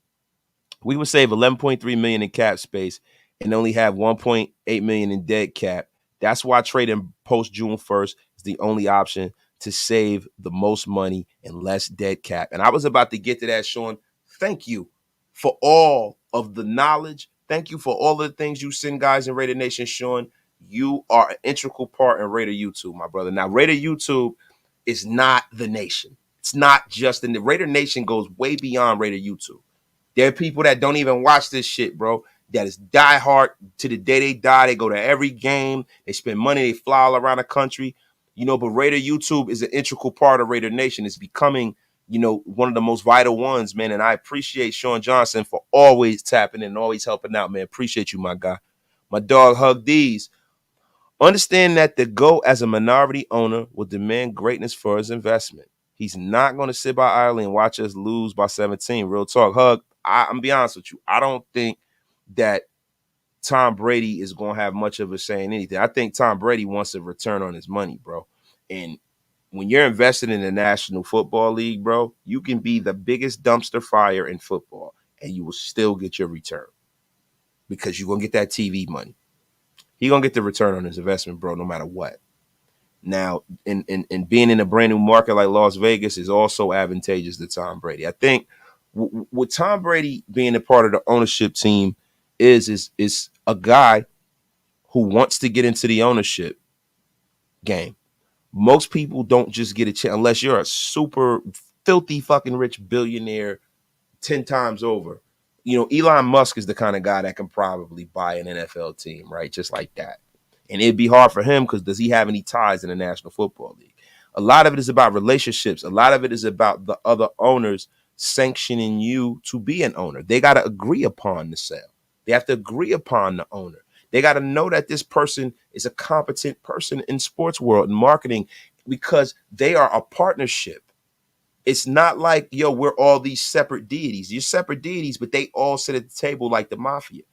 We would save $11.3 million in cap space and only have $1.8 million in dead cap. That's why trading post June 1st is the only option to save the most money and less dead cap. And I was about to get to that, Sean. Thank you for all of the knowledge. Thank you for all of the things you send guys in Raider Nation, Sean. You are an integral part in Raider YouTube, my brother. Now, Raider YouTube is not the nation. It's not just in the Raider Nation goes way beyond Raider YouTube. There are people that don't even watch this shit, bro. That is diehard to the day they die. They go to every game. They spend money. They fly all around the country. But Raider YouTube is an integral part of Raider Nation. It's becoming, one of the most vital ones, man. And I appreciate Sean Johnson for always tapping in and always helping out, man. Appreciate you, my guy. My dog, Hug D's. Understand that the GOAT as a minority owner will demand greatness for his investment. He's not going to sit by idly and watch us lose by 17. Real talk, Hug. I'm going to be honest with you. I don't think that Tom Brady is going to have much of a say in anything. I think Tom Brady wants a return on his money, bro. And when you're invested in the National Football League, bro, you can be the biggest dumpster fire in football and you will still get your return because you're going to get that TV money. He's going to get the return on his investment, bro, no matter what. Now, in being in a brand new market like Las Vegas is also advantageous to Tom Brady. I think with Tom Brady being a part of the ownership team is a guy who wants to get into the ownership game. Most people don't just get a chance unless you're a super filthy fucking rich billionaire 10 times over. Elon Musk is the kind of guy that can probably buy an NFL team, right? Just like that. And it'd be hard for him because does he have any ties in the National Football League? A lot of it is about relationships. A lot of it is about the other owners sanctioning you to be an owner. They got to agree upon the sale. They have to agree upon the owner. They got to know that this person is a competent person in sports world and marketing because they are a partnership. It's not like, we're all these separate deities. You're separate deities, but they all sit at the table like the mafia.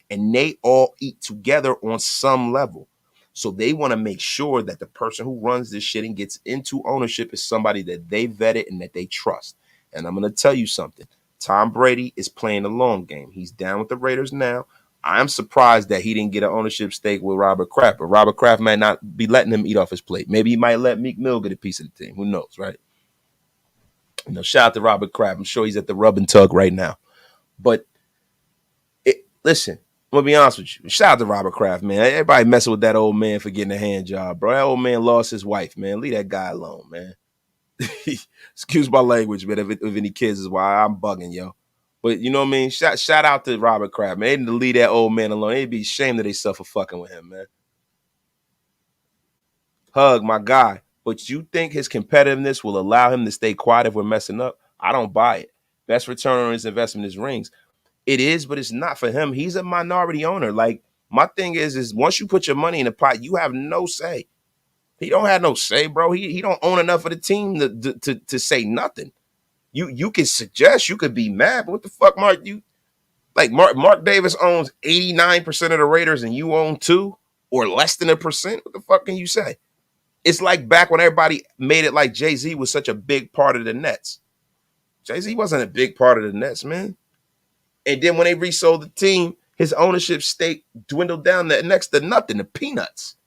And they all eat together on some level. So they want to make sure that the person who runs this shit and gets into ownership is somebody that they vetted and that they trust. And I'm going to tell you something. Tom Brady is playing the long game. He's down with the Raiders now. I'm surprised that he didn't get an ownership stake with Robert Kraft. But Robert Kraft might not be letting him eat off his plate. Maybe he might let Meek Mill get a piece of the team. Who knows, right? Shout out to Robert Kraft. I'm sure he's at the rub and tug right now. But listen, I'm gonna be honest with you. Shout out to Robert Kraft, man. Everybody messing with that old man for getting a hand job, bro. That old man lost his wife, man. Leave that guy alone, man. Excuse my language, man. If any kids is why I'm bugging, yo. But you know what I mean? Shout out to Robert Kraft, man. They need to leave that old man alone. They'd be ashamed that they suffer fucking with him, man. Hug, my guy. But you think his competitiveness will allow him to stay quiet if we're messing up? I don't buy it. Best return on his investment is rings. It is, but it's not for him. He's a minority owner. Like, my thing is once you put your money in the pot, you have no say. He don't have no say, bro. He don't own enough of the team to say nothing. You can suggest, you could be mad, but what the fuck, Mark? Mark Davis owns 89% of the Raiders and you own 2 or less than 1%. What the fuck can you say? It's like back when everybody made it like Jay-Z was such a big part of the Nets. Jay-Z wasn't a big part of the Nets, man. And then when they resold the team, his ownership stake dwindled down to next to nothing, to peanuts.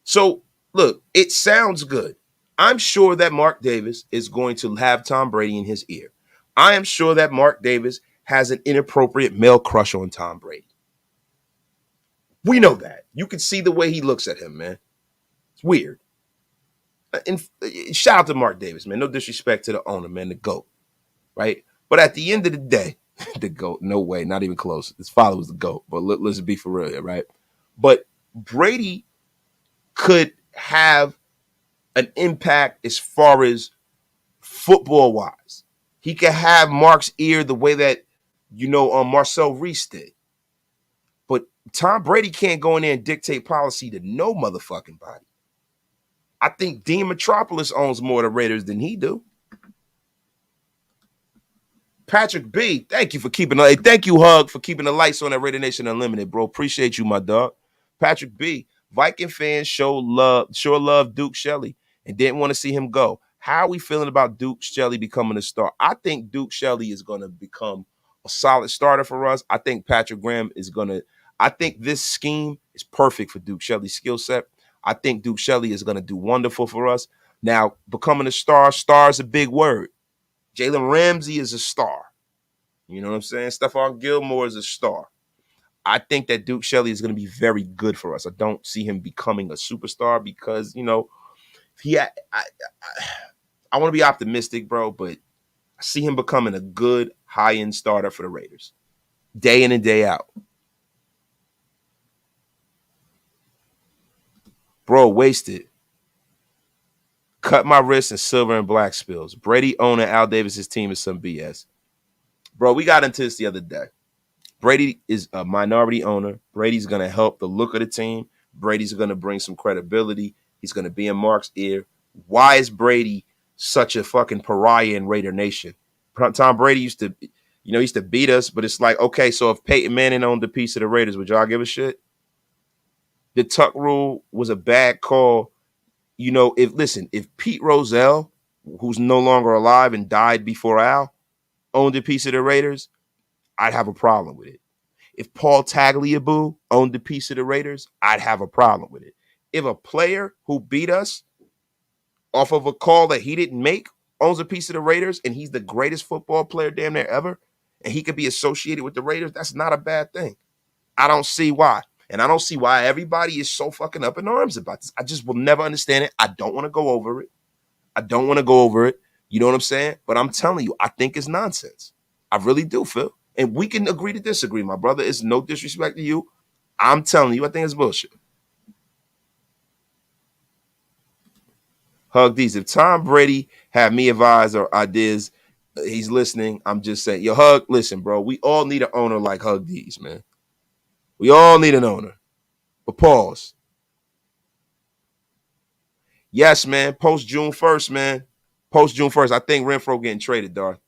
So, look, it sounds good. I'm sure that Mark Davis is going to have Tom Brady in his ear. I am sure that Mark Davis has an inappropriate male crush on Tom Brady. We know that. You can see the way he looks at him, man. It's weird. And shout out to Mark Davis, man. No disrespect to the owner, man, the GOAT, right? But at the end of the day, the GOAT, no way, not even close. His father was the GOAT, but let's be for real here, right? But Brady could have an impact as far as football-wise. He could have Mark's ear the way that, Marcel Reese did. But Tom Brady can't go in there and dictate policy to no motherfucking body. I think Dean Metropolis owns more of the Raiders than he do. Patrick B, thank you, Hug, for keeping the lights on at Raider Nation Unlimited, bro. Appreciate you, my dog. Patrick B, Viking fans sure love Duke Shelley and didn't want to see him go. How are we feeling about Duke Shelley becoming a star? I think Duke Shelley is going to become a solid starter for us. I think Patrick Graham I think this scheme is perfect for Duke Shelley's skill set. I think Duke Shelley is going to do wonderful for us. Now, becoming a star is a big word. Jalen Ramsey is a star. You know what I'm saying? Stephon Gilmore is a star. I think that Duke Shelley is going to be very good for us. I don't see him becoming a superstar because, I want to be optimistic, bro, but I see him becoming a good high-end starter for the Raiders. Day in and day out. Bro, wasted. Cut my wrist and silver and black spills. Brady owning Al Davis's team is some BS. Bro, we got into this the other day. Brady is a minority owner. Brady's going to help the look of the team. Brady's going to bring some credibility. He's going to be in Mark's ear. Why is Brady such a fucking pariah in Raider Nation? Tom Brady used to beat us, but it's like, okay, so if Peyton Manning owned a piece of the Raiders, would y'all give a shit? The Tuck rule was a bad call. If Pete Rozelle, who's no longer alive and died before Al, owned a piece of the Raiders, I'd have a problem with it. If Paul Tagliabue owned a piece of the Raiders, I'd have a problem with it. If a player who beat us off of a call that he didn't make owns a piece of the Raiders and he's the greatest football player damn near ever, and he could be associated with the Raiders, that's not a bad thing. I don't see why. And I don't see why everybody is so fucking up in arms about this. I just will never understand it. I don't want to go over it. You know what I'm saying? But I'm telling you, I think it's nonsense. I really do, Phil. And we can agree to disagree, my brother. It's no disrespect to you. I'm telling you, I think it's bullshit. Hug these. If Tom Brady had me advise or ideas, he's listening. I'm just saying, yo, Hug, listen, bro. We all need an owner like Hug these, man. We all need an owner. But pause. Yes, man. Post June 1st, man. Post June 1st. I think Renfrow getting traded, Darth.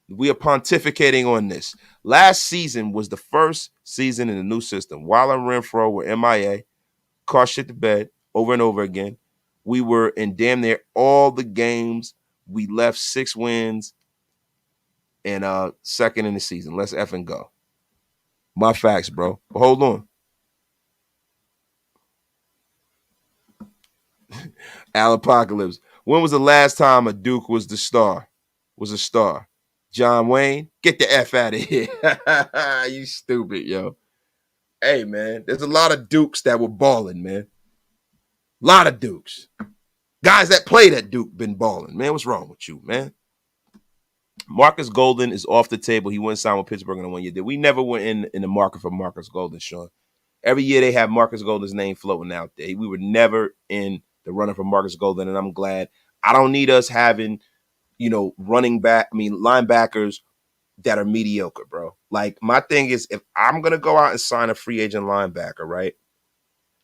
We are pontificating on this. Last season was the first season in the new system. While and Renfrow were MIA, car shit to bed over and over again. We were in damn near all the games. We left 6 wins and second in the season. Let's effing go. My facts, bro. But hold on. Al Apocalypse. When was the last time a Duke was the star? Was a star? John Wayne? Get the F out of here. You stupid, yo. Hey, man, there's a lot of Dukes that were balling, man. A lot of Dukes. Guys that played at Duke been balling. Man, what's wrong with you, man? Marcus Golden is off the table. He wouldn't sign with Pittsburgh in a 1 year deal. We never went in the market for Marcus Golden, Sean. Every year they have Marcus Golden's name floating out there. We were never in the running for Marcus Golden, and I'm glad. I don't need us having, linebackers that are mediocre, bro. Like, my thing is, if I'm going to go out and sign a free agent linebacker, right,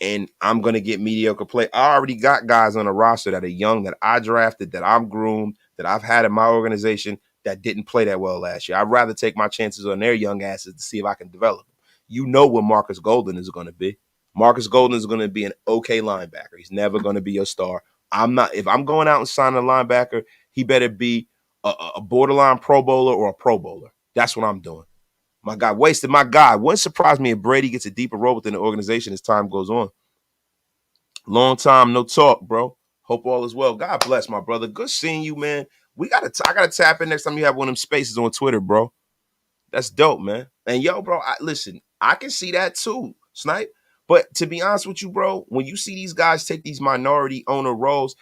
and I'm going to get mediocre play, I already got guys on the roster that are young, that I drafted, that I'm groomed, that I've had in my organization that didn't play that well last year. I'd rather take my chances on their young asses to see if I can develop them. You know what Marcus Golden is going to be. Marcus Golden is going to be an okay linebacker. He's never going to be a star. If I'm going out and signing a linebacker, he better be a borderline Pro Bowler or a Pro Bowler. That's what I'm doing. My guy wasted my guy. Wouldn't surprise me if Brady gets a deeper role within the organization as time goes on. Long time no talk, bro. Hope all is well. God bless, my brother. Good seeing you, man. I gotta tap in next time you have one of them spaces on Twitter, bro. That's dope, man. And yo, bro, listen, I can see that too, Snipe. But to be honest with you, bro, when you see these guys take these minority owner roles,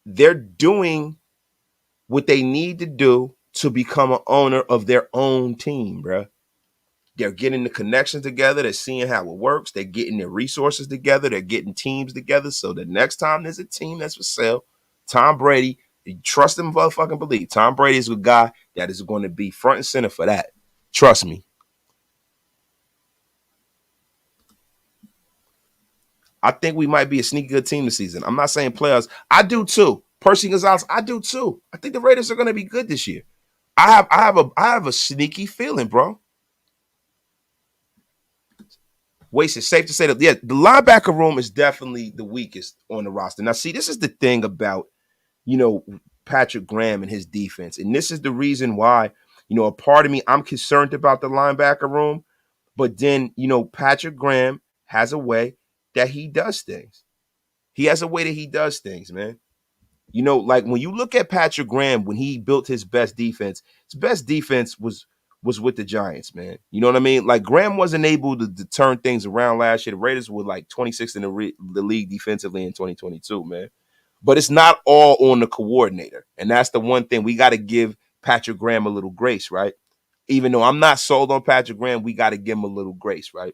they're doing what they need to do to become an owner of their own team, bro. They're getting the connections together. They're seeing how it works. They're getting their resources together. They're getting teams together. So the next time there's a team that's for sale, Tom Brady, trust him, motherfucking believe. Tom Brady is a guy that is going to be front and center for that. Trust me. I think we might be a sneaky good team this season. I'm not saying playoffs. I do too. Percy Gonzalez, I do too. I think the Raiders are going to be good this year. I have a sneaky feeling, bro. Waste is safe to say that, yeah, the linebacker room is definitely the weakest on the roster. Now, see, this is the thing about, Patrick Graham and his defense. And this is the reason why, a part of me, I'm concerned about the linebacker room. But then, Patrick Graham has a way that he does things. He has a way that he does things, man. Like when you look at Patrick Graham, when he built his best defense was with the Giants, man. You know what I mean? Like Graham wasn't able to turn things around last year. The Raiders were like 26th in the league defensively in 2022, man. But it's not all on the coordinator. And that's the one thing we got to give Patrick Graham a little grace, right? Even though I'm not sold on Patrick Graham, we got to give him a little grace, right?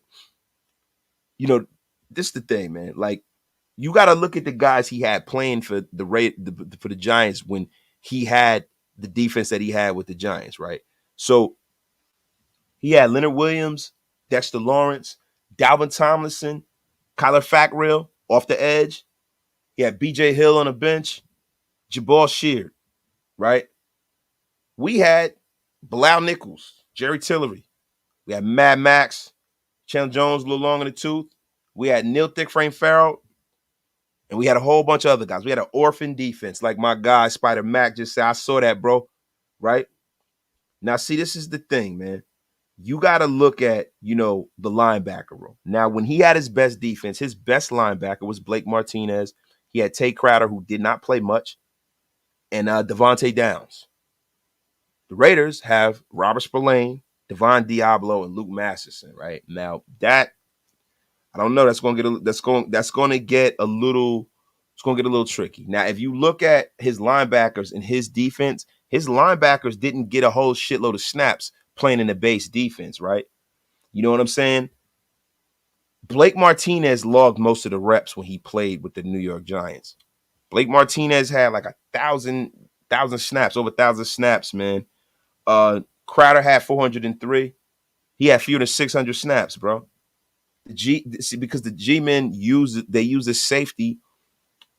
This is the thing, man. Like, you got to look at the guys he had playing for for the Giants when he had the defense that he had with the Giants, right? So he had Leonard Williams, Dexter Lawrence, Dalvin Tomlinson, Kyler Fackrell off the edge. He had B.J. Hill on the bench, Jabal Sheard, right? We had Bilal Nichols, Jerry Tillery. We had Mad Max, Chandler Jones, a little long in the tooth. We had Neil Thick Frame Farrell. And we had a whole bunch of other guys. We had an orphan defense, like my guy Spider Mac just said. I saw that, bro. Right? Now, see, this is the thing, man. You got to look at, the linebacker room. Now, when he had his best defense, his best linebacker was Blake Martinez. He had Tate Crowder, who did not play much, and Devontae Downs. The Raiders have Robert Spillane, Devon Diablo, and Luke Masterson, right? Now, that I don't know. That's going to get a little tricky. Now, if you look at his linebackers and his defense, his linebackers didn't get a whole shitload of snaps playing in the base defense, right? You know what I'm saying? Blake Martinez logged most of the reps when he played with the New York Giants. Blake Martinez had like 1,000 snaps, over 1,000 snaps, man. Crowder had 403. He had fewer than 600 snaps, bro. Because the G-men use a safety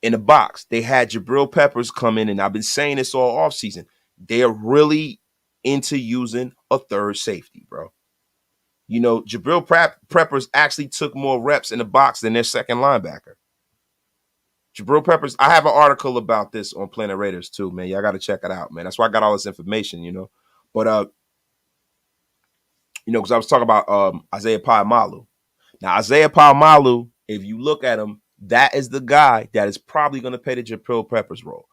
in the box. They had Jabril Peppers come in, and I've been saying this all offseason. They're really into using a third safety, bro. Jabril Peppers actually took more reps in the box than their second linebacker. Jabril Peppers, I have an article about this on Planet Raiders too, man. Y'all got to check it out, man. That's why I got all this information, But because I was talking about Isaiah Palomalu. Now, Isaiah Palomalu, if you look at him, that is the guy that is probably going to play the Jabril Peppers role.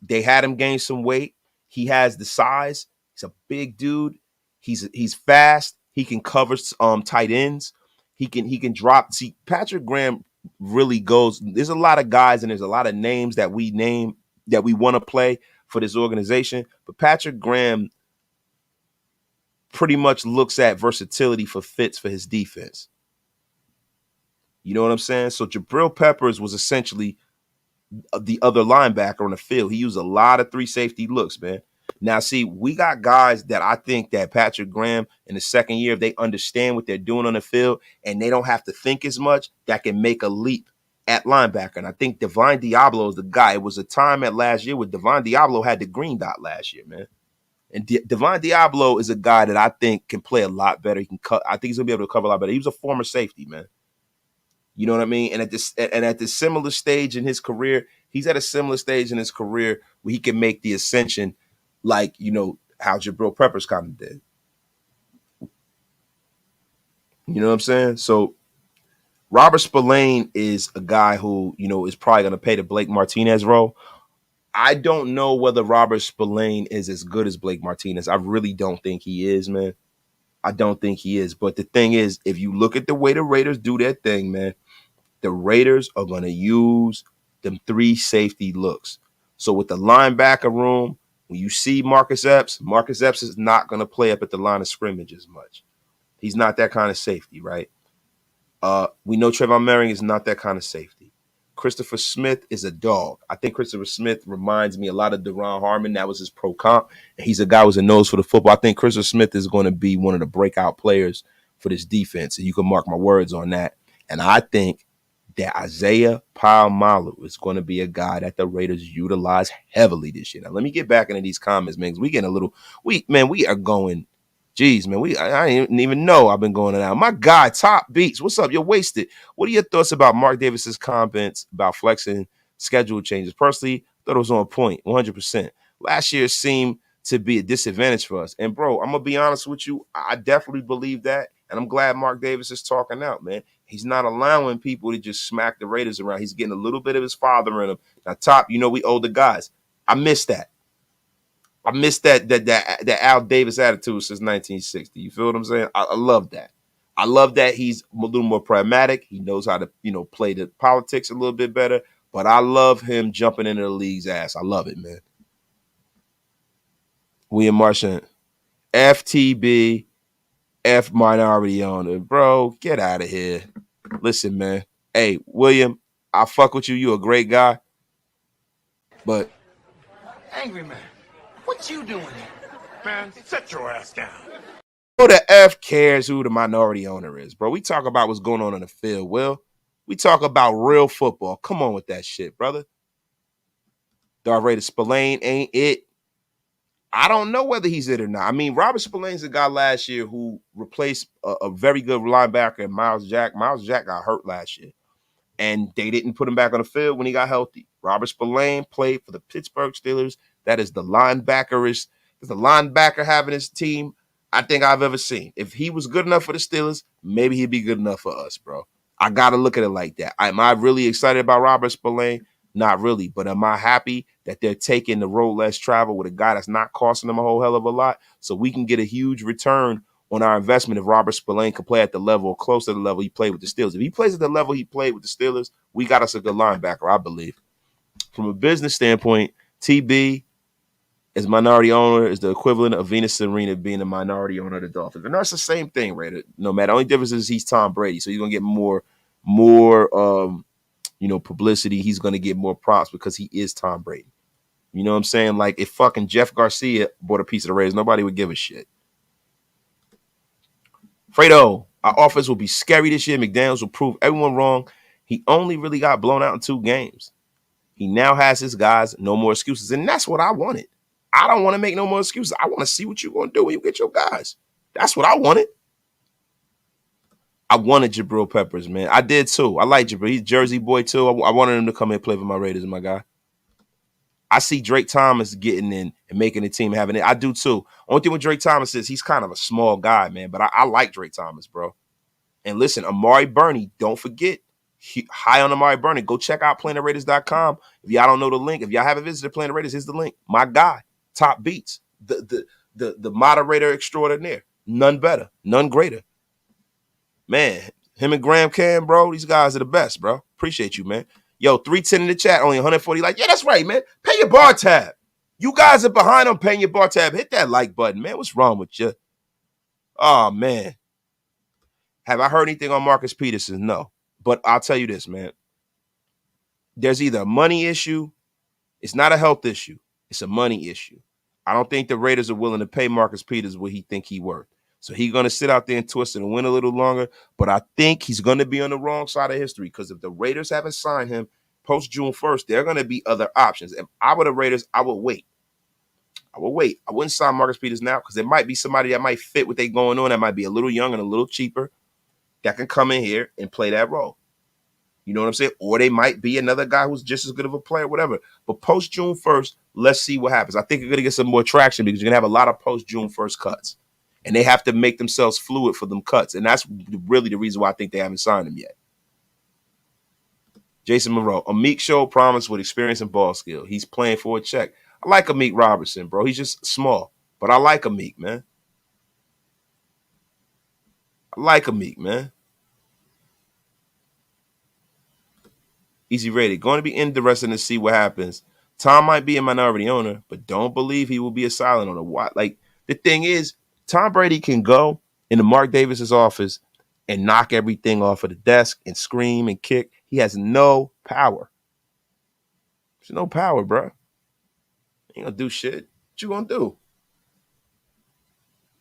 They had him gain some weight. He has the size. He's a big dude. He's fast. He can cover tight ends. He can drop. See, Patrick Graham really goes. There's a lot of guys and there's a lot of names that we name that we want to play for this organization. But Patrick Graham pretty much looks at versatility for fits for his defense. You know what I'm saying? So Jabril Peppers was essentially the other linebacker on the field. He used a lot of 3 safety looks, man. Now, see, we got guys that I think that Patrick Graham in the second year, if they understand what they're doing on the field and they don't have to think as much, that can make a leap at linebacker. And I think Divine Diablo is the guy. It was a time at last year where Divine Diablo had the green dot last year, man. And Divine Diablo is a guy that I think can play a lot better. He can cut. I think he's gonna be able to cover a lot better. He was a former safety, man. You know what I mean? And at this similar stage in his career, he's at a similar stage in his career where he can make the ascension, like how Jabril Peppers kind of did. You know what I'm saying? So Robert Spillane is a guy who is probably going to pay the Blake Martinez role. I don't know whether Robert Spillane is as good as Blake Martinez. I really don't think he is, man. I don't think he is. But the thing is, if you look at the way the Raiders do their thing, man, the Raiders are going to use them 3 safety looks. So with the linebacker room, when you see Marcus Epps is not going to play up at the line of scrimmage as much. He's not that kind of safety, right? We know Trayvon Merring is not that kind of safety. Christopher Smith is a dog. I think Christopher Smith reminds me a lot of Deron Harmon. That was his pro comp. And he's a guy who's a nose for the football. I think Christopher Smith is going to be one of the breakout players for this defense. And you can mark my words on that. And I think that Isaiah Palomalu is going to be a guy that the Raiders utilize heavily this year. Now, let me get back into these comments, man, because we getting a little, we are going, geez, man, I didn't even know I've been going out. My guy, Top Beats, what's up? You're wasted. What are your thoughts about Mark Davis's comments about flexing schedule changes? Personally, I thought it was on point, 100%. Last year seemed to be a disadvantage for us. And, bro, I'm going to be honest with you. I definitely believe that. And I'm glad Mark Davis is talking out, man. He's not allowing people to just smack the Raiders around. He's getting a little bit of his father in him. Now, Top, we older guys. I miss that. I miss that Al Davis attitude since 1960. You feel what I'm saying? I love that. I love that he's a little more pragmatic. He knows how to, play the politics a little bit better. But I love him jumping into the league's ass. I love it, man. William Marchant, FTB, F minority owner. Bro, get out of here. Listen, man. Hey, William, I fuck with you. You a great guy. But Angry man, what you doing here? Man, sit your ass down. who the F cares who the minority owner is, bro? We talk about what's going on in the field, Will. We talk about real football. Come on with that shit, brother. Darth Vader Spillane ain't it. I don't know whether he's it or not. I mean, Robert Spillane's the guy last year who replaced a very good linebacker in Miles Jack. Miles Jack got hurt last year, and they didn't put him back on the field when he got healthy. Robert Spillane played for the Pittsburgh Steelers. That is the linebacker having his team I think I've ever seen. If he was good enough for the Steelers, maybe he'd be good enough for us, bro. I got to look at it like that. Am I really excited about Robert Spillane? Not really, but am I happy that they're taking the road less travel with a guy that's not costing them a whole hell of a lot so we can get a huge return on our investment if Robert Spillane can play at the level or close to the level he played with the Steelers. If he plays at the level he played with the Steelers, we got us a good linebacker, I believe. From a business standpoint, TB as minority owner is the equivalent of Venus Serena being a minority owner of the Dolphins. And that's the same thing, right? No matter. The only difference is he's Tom Brady, so he's going to get more publicity. He's going to get more props because he is Tom Brady. You know what I'm saying? Like if fucking Jeff Garcia bought a piece of the Raiders, nobody would give a shit. Fredo, our offense will be scary this year. McDaniels will prove everyone wrong. He only really got blown out in 2 games. He now has his guys, no more excuses. And that's what I wanted. I don't want to make no more excuses. I want to see what you're going to do when you get your guys. That's what I wanted. I wanted Jabril Peppers, man. I did too. I like Jabril. He's Jersey boy too. I wanted him to come here and play for my Raiders, my guy. I see Drake Thomas getting in and making the team, having it. I do too. Only thing with Drake Thomas is he's kind of a small guy, man. But I like Drake Thomas, bro. And listen, Amari Burney, don't forget, high on Amari Burney. Go check out PlanetRaiders.com. If y'all don't know the link, if y'all haven't visited Planet Raiders, here's the link. My guy, Top Beats, the moderator extraordinaire. None better, none greater. Man, him and Graham Cam, bro, these guys are the best, bro. Appreciate you, man. Yo, 310 in the chat, only 140. Like, yeah, that's right, man. Pay your bar tab. You guys are behind on paying your bar tab. Hit that like button, man. What's wrong with you? Oh, man. Have I heard anything on Marcus Peterson? No. But I'll tell you this, man. There's either a money issue. It's not a health issue. It's a money issue. I don't think the Raiders are willing to pay Marcus Peters what he think he worth. So he's going to sit out there and twist it and win a little longer. But I think he's going to be on the wrong side of history because if the Raiders haven't signed him post June 1st, there are going to be other options. If I were the Raiders, I would wait. I wouldn't sign Marcus Peters now because there might be somebody that might fit what they going on that might be a little young and a little cheaper that can come in here and play that role. You know what I'm saying? Or they might be another guy who's just as good of a player, whatever. But post June 1st, let's see what happens. I think you're going to get some more traction because you're going to have a lot of post June 1st cuts. And they have to make themselves fluid for them cuts. And that's really the reason why I think they haven't signed him yet. Jason Monroe, Amik showed promise with experience and ball skill. He's playing for a check. I like Amik Robertson, bro. He's just small. But I like Amik, man. I like Amik, man. Easy rated. Going to be interesting to see what happens. Tom might be a minority owner, but don't believe he will be a silent owner. Why? Like, the thing is, Tom Brady can go into Mark Davis's office and knock everything off of the desk and scream and kick. He has no power. There's no power, bro. He ain't gonna do shit. What you gonna do?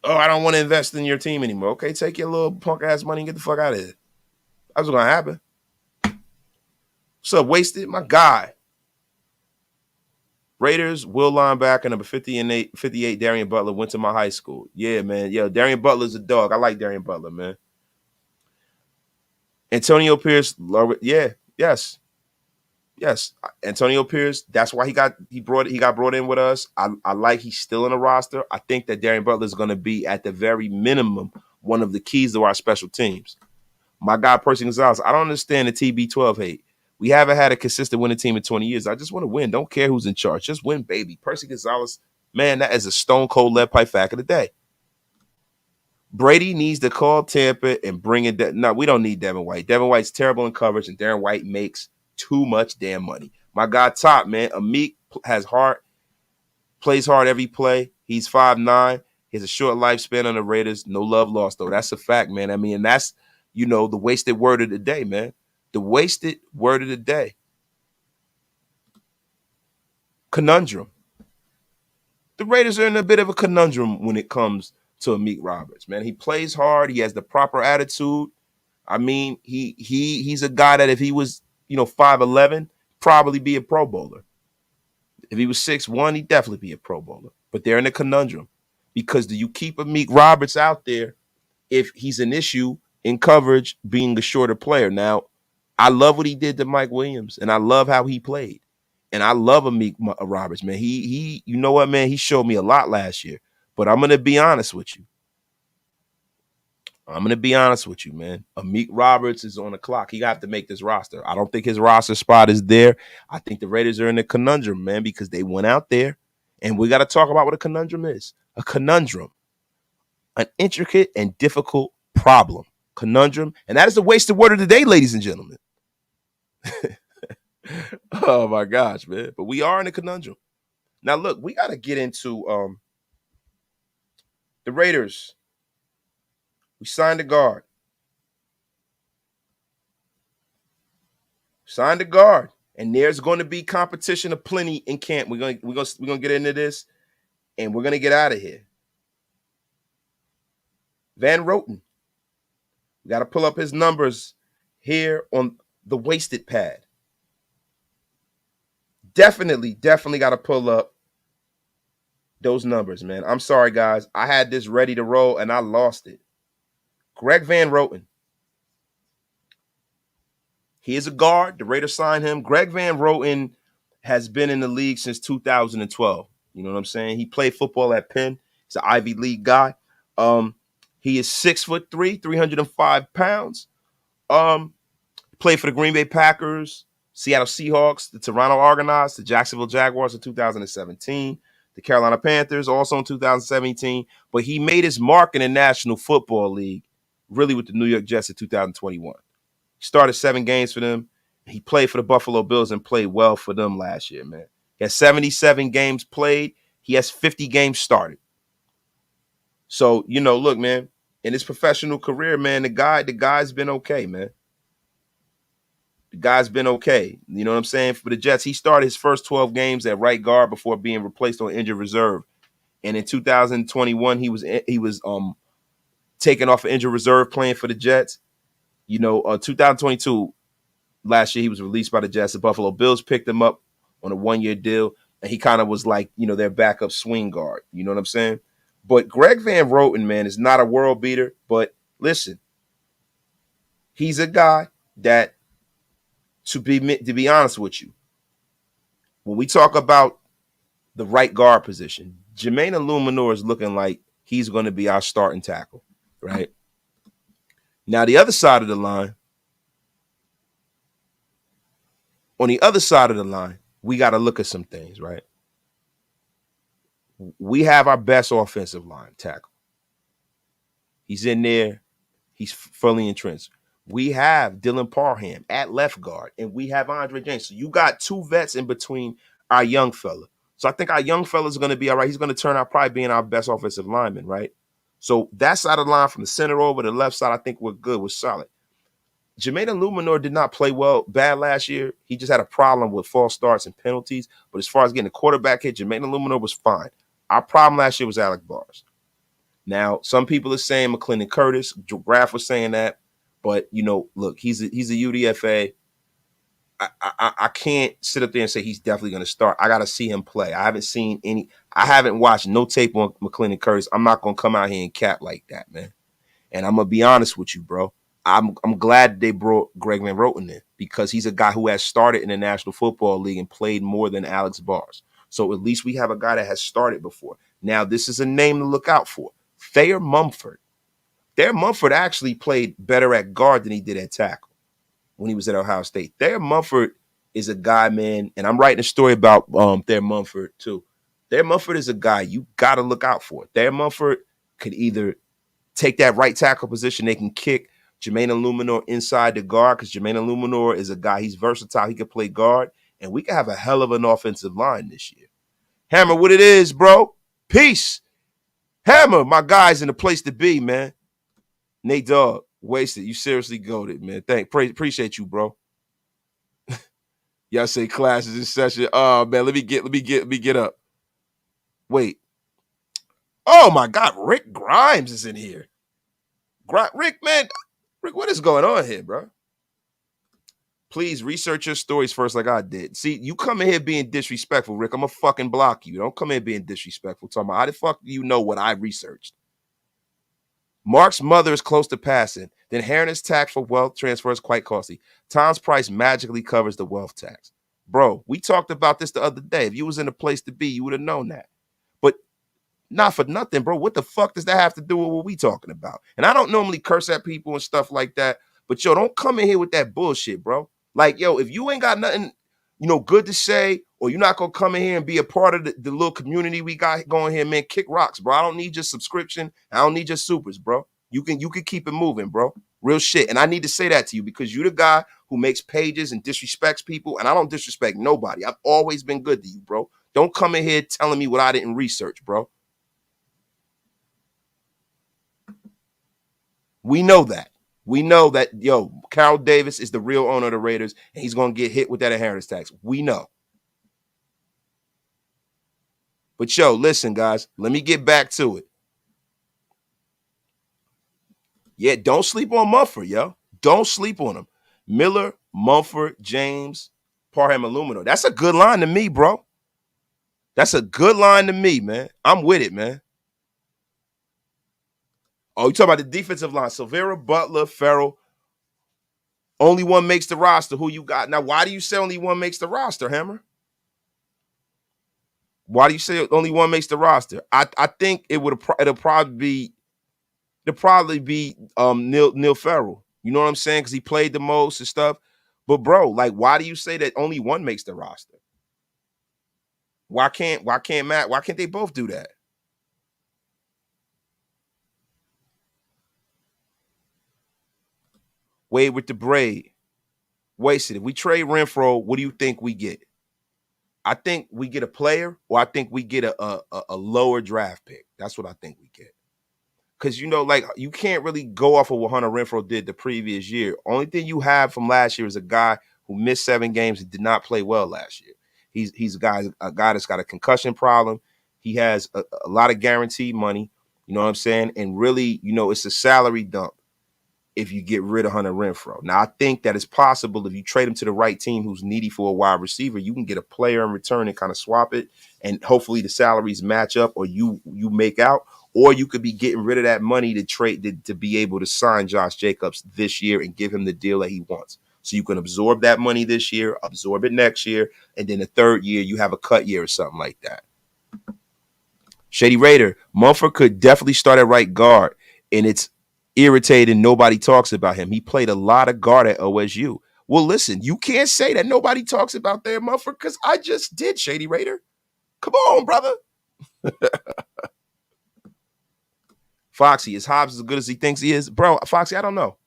Oh, I don't want to invest in your team anymore. Okay, take your little punk ass money and get the fuck out of here. That's what's gonna happen. What's up, Wasted? My guy. Raiders will linebacker number 58, Darian Butler, went to my high school. Yeah, man. Yo, Darian Butler's a dog. I like Darian Butler, man. Antonio Pierce, yes. Antonio Pierce, that's why he got brought in with us. I like he's still in the roster. I think that Darian Butler is going to be at the very minimum one of the keys to our special teams. My guy Percy Gonzalez, I don't understand the TB12 hate. We haven't had a consistent winning team in 20 years. I just want to win. Don't care who's in charge. Just win, baby. Percy Gonzalez, man, that is a stone cold lead pipe fact of the day. Brady needs to call Tampa and bring in. No, we don't need Devin White. Devin White's terrible in coverage, and Darren White makes too much damn money. My guy, Top, man, Amik has heart, plays hard every play. He's 5'9". He has a short lifespan on the Raiders. No love lost, though. That's a fact, man. I mean, and that's, the wasted word of the day, man. The wasted word of the day. Conundrum. The Raiders are in a bit of a conundrum when it comes to Amik Roberts, man. He plays hard. He has the proper attitude. I mean, he's a guy that if he was, 5'11", probably be a Pro Bowler. If he was 6'1", he'd definitely be a Pro Bowler. But they're in a conundrum because do you keep Amik Roberts out there if he's an issue in coverage being a shorter player? Now, I love what he did to Mike Williams, and I love how he played. And I love Amik Roberts, man. He, you know what, man? He showed me a lot last year. But I'm going to be honest with you. Man. Amik Roberts is on the clock. He got to make this roster. I don't think his roster spot is there. I think the Raiders are in a conundrum, man, because they went out there. And we got to talk about what a conundrum is. A conundrum. An intricate and difficult problem. Conundrum. And that is the wasted word of the day, ladies and gentlemen. Oh, my gosh, man. But we are in a conundrum. Now, look, we got to get into the Raiders. We signed a guard. And there's going to be competition aplenty in camp. We're gonna get into this, and we're gonna get out of here. Van Roten. We got to pull up his numbers here on the wasted pad. Definitely got to pull up those numbers, man. I'm sorry, guys. I had this ready to roll, and I lost it. Greg Van Roten. He is a guard. The Raiders signed him. Greg Van Roten has been in the league since 2012. You know what I'm saying? He played football at Penn. He's an Ivy League guy. He is 6'3", 305 pounds. Played for the Green Bay Packers, Seattle Seahawks, the Toronto Argonauts, the Jacksonville Jaguars in 2017, the Carolina Panthers also in 2017. But he made his mark in the National Football League, really with the New York Jets in 2021. He started 7 games for them. He played for the Buffalo Bills and played well for them last year, man. He has 77 games played. He has 50 games started. So, look, man, in his professional career, man, the guy's been okay, man. The guy's been okay. You know what I'm saying? For the Jets, he started his first 12 games at right guard before being replaced on injured reserve. And in 2021, he was taken off of injured reserve playing for the Jets. 2022, last year, he was released by the Jets. The Buffalo Bills picked him up on a 1-year deal, and he kind of was like, their backup swing guard. You know what I'm saying? But Greg Van Roten, man, is not a world beater. But listen, he's a guy that, to be honest with you, when we talk about the right guard position, Jermaine Illuminor is looking like he's going to be our starting tackle, right? Now, the other side of the line, we got to look at some things, right? We have our best offensive line tackle. He's in there. He's fully entrenched. We have Dylan Parham at left guard, and we have Andre James. So you got 2 vets in between our young fella. So I think our young fella is going to be all right. He's going to turn out probably being our best offensive lineman, right? So that side of the line from the center over to the left side, I think we're good. We're solid. Jermaine Illuminor did not play bad last year. He just had a problem with false starts and penalties. But as far as getting a quarterback hit, Jermaine Illuminor was fine. Our problem last year was Alec Bars. Now, some people are saying McClendon Curtis. Graf was saying that. But, look, he's a UDFA. I can't sit up there and say he's definitely going to start. I got to see him play. I haven't watched no tape on McClendon Curtis. I'm not going to come out here and cap like that, man. And I'm going to be honest with you, bro. I'm glad they brought Greg Van Roten in because he's a guy who has started in the National Football League and played more than Alex Bars. So at least we have a guy that has started before. Now, this is a name to look out for. Thayer Mumford. Thayer Mumford actually played better at guard than he did at tackle when he was at Ohio State. Thayer Mumford is a guy, man, and I'm writing a story about Thayer Mumford too. Thayer Mumford is a guy you got to look out for. Thayer Mumford could either take that right tackle position, they can kick Jermaine Illuminor inside the guard because Jermaine Illuminor is a guy, he's versatile, he can play guard, and we can have a hell of an offensive line this year. Hammer, what it is, bro? Peace. Hammer, my guy's in the place to be, man. Nate Dogg, wasted. You seriously goated, man. Appreciate you, bro. Y'all say classes in session. Oh man, let me get up. Wait. Oh my God, Rick Grimes is in here. Rick, what is going on here, bro? Please research your stories first, like I did. See, you come in here being disrespectful, Rick. I'm gonna fucking block you. Don't come in being disrespectful. Talking about how the fuck do you know what I researched? Mark's mother is close to passing. The inheritance tax for wealth transfer is quite costly. Tom's price magically covers the wealth tax. Bro, we talked about this the other day. If you was in a place to be, you would have known that. But not for nothing, bro. What the fuck does that have to do with what we talking about? And I don't normally curse at people and stuff like that. But, yo, don't come in here with that bullshit, bro. Like, yo, if you ain't got nothing, good to say, or you're not going to come in here and be a part of the little community we got going here, man, kick rocks, bro. I don't need your subscription. I don't need your supers, bro. You can keep it moving, bro. Real shit. And I need to say that to you because you're the guy who makes pages and disrespects people, and I don't disrespect nobody. I've always been good to you, bro. Don't come in here telling me what I didn't research, bro. We know that. We know that, Carol Davis is the real owner of the Raiders, and he's going to get hit with that inheritance tax. We know. But, listen, guys, let me get back to it. Yeah, don't sleep on Mumford, yo. Don't sleep on him. Miller, Mumford, James, Parham, Illumino. That's a good line to me, bro. That's a good line to me, man. I'm with it, man. Oh, you talking about the defensive line. Silvera, Butler, Farrell. Only one makes the roster. Who you got? Now, why do you say only one makes the roster, Hammer? Why do you say only one makes the roster? I think it'll probably be Neil Farrell. You know what I'm saying? Because he played the most and stuff. But bro, like, why do you say that only one makes the roster? Why can't Matt? Why can't they both do that? Wade with the braid. Wasted. If we trade Renfro, what do you think we get? I think we get a player, or I think we get a lower draft pick. That's what I think we get. Because like you can't really go off of what Hunter Renfrow did the previous year. Only thing you have from last year is a guy who missed 7 games and did not play well last year. He's a guy that's got a concussion problem. He has a lot of guaranteed money. You know what I'm saying? And really, it's a salary dump if you get rid of Hunter Renfrow. Now, I think that it's possible if you trade him to the right team who's needy for a wide receiver, you can get a player in return and kind of swap it, and hopefully the salaries match up, or you make out, or you could be getting rid of that money to trade to be able to sign Josh Jacobs this year and give him the deal that he wants. So you can absorb that money this year, absorb it next year, and then the third year you have a cut year or something like that. Shady Raider, Mumford could definitely start at right guard, and it's irritating nobody talks about him. He played a lot of guard at OSU. Well, listen, you can't say that nobody talks about their Mumford because I just did, Shady Raider. Come on, brother. Foxy, is Hobbs as good as he thinks he is? Bro, Foxy, I don't know.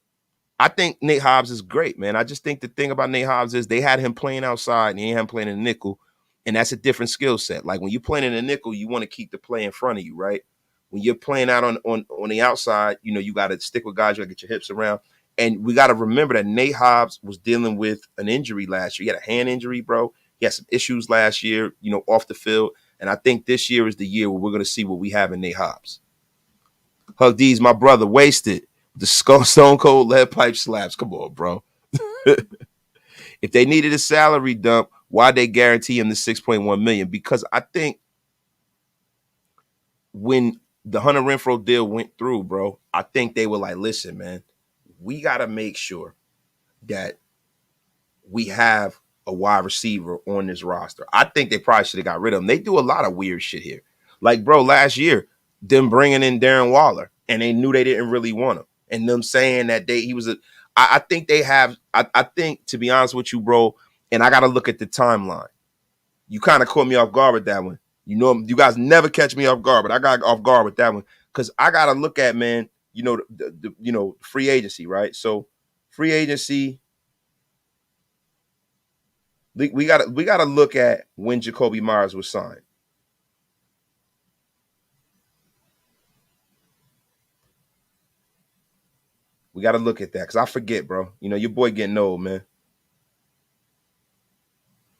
I think Nate Hobbs is great, man. I just think the thing about Nate Hobbs is they had him playing outside and he had him playing in the nickel, and that's a different skill set. Like when you're playing in the nickel, you want to keep the play in front of you, right? When you're playing out on the outside, you got to stick with guys. You got to get your hips around. And we got to remember that Nate Hobbs was dealing with an injury last year. He had a hand injury, bro. He had some issues last year, off the field. And I think this year is the year where we're going to see what we have in Nate Hobbs. Hug D's, my brother, wasted. The Stone Cold lead pipe slaps. Come on, bro. If they needed a salary dump, why they guarantee him the $6.1 million? Because I think when the Hunter Renfrow deal went through, bro, I think they were like, listen, man, we got to make sure that we have a wide receiver on this roster. I think they probably should have got rid of him. They do a lot of weird shit here. Like, bro, last year, them bringing in Darren Waller, and they knew they didn't really want him. And them saying that I think they have, I think, to be honest with you, bro, and I got to look at the timeline. You kind of caught me off guard with that one. You guys never catch me off guard, but I got off guard with that one because I got to look at, man, the free agency, right? So free agency, we got to look at when Jacoby Myers was signed. We got to look at that because I forget, bro. Your boy getting old, man.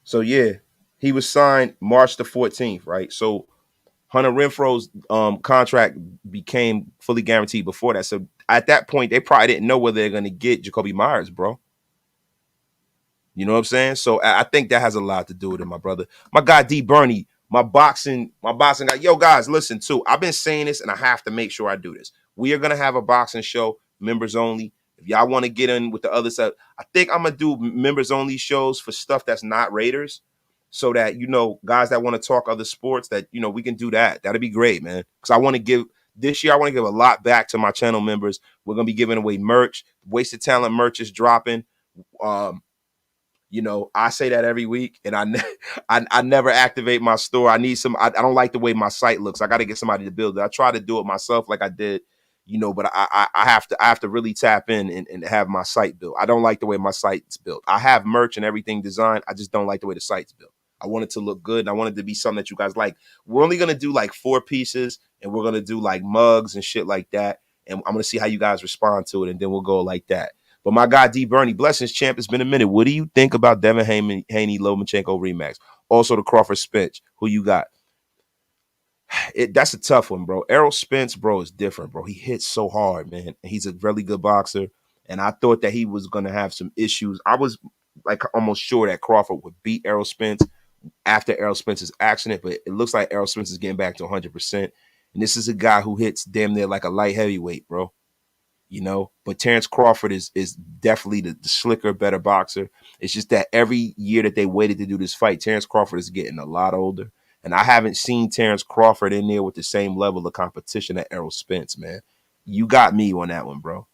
So yeah, he was signed March the 14th, right? So Hunter Renfro's contract became fully guaranteed before that. So at that point, they probably didn't know whether they're going to get Jacoby Myers, bro. You know what I'm saying? So I think that has a lot to do with it, my brother. My guy D Bernie, my boxing guy. Yo, guys, listen too. I've been saying this, and I have to make sure I do this. We are gonna have a boxing show, members only. If y'all want to get in with the other side, I think I'm gonna do members only shows for stuff that's not Raiders, so that guys that want to talk other sports, that we can do that. That'd be great, man. Because I want to give this year. I want to give a lot back to my channel members. We're gonna be giving away merch. Wasted Talent merch is dropping. I say that every week, and I never activate my store. I need some. I don't like the way my site looks. I got to get somebody to build it. I try to do it myself, like I did, but I have to really tap in and have my site built. I don't like the way my site's built. I have merch and everything designed. I just don't like the way the site's built. I want it to look good, and I want it to be something that you guys like. We're only gonna do like 4 pieces, and we're gonna do like mugs and shit like that. And I'm gonna see how you guys respond to it, and then we'll go like that. But my guy D Bernie, blessings champ, it's been a minute. What do you think about Devin Haney Lomachenko rematch? Also the Crawford Spence. Who you got? That's a tough one, bro. Errol Spence, bro, is different, bro. He hits so hard, man. He's a really good boxer. And I thought that he was gonna have some issues. I was like almost sure that Crawford would beat Errol Spence after Errol Spence's accident, but it looks like Errol Spence is getting back to 100%. And this is a guy who hits damn near like a light heavyweight, bro. But Terrence Crawford is definitely the slicker, better boxer. It's just that every year that they waited to do this fight, Terrence Crawford is getting a lot older. And I haven't seen Terrence Crawford in there with the same level of competition that Errol Spence, man. You got me on that one, bro.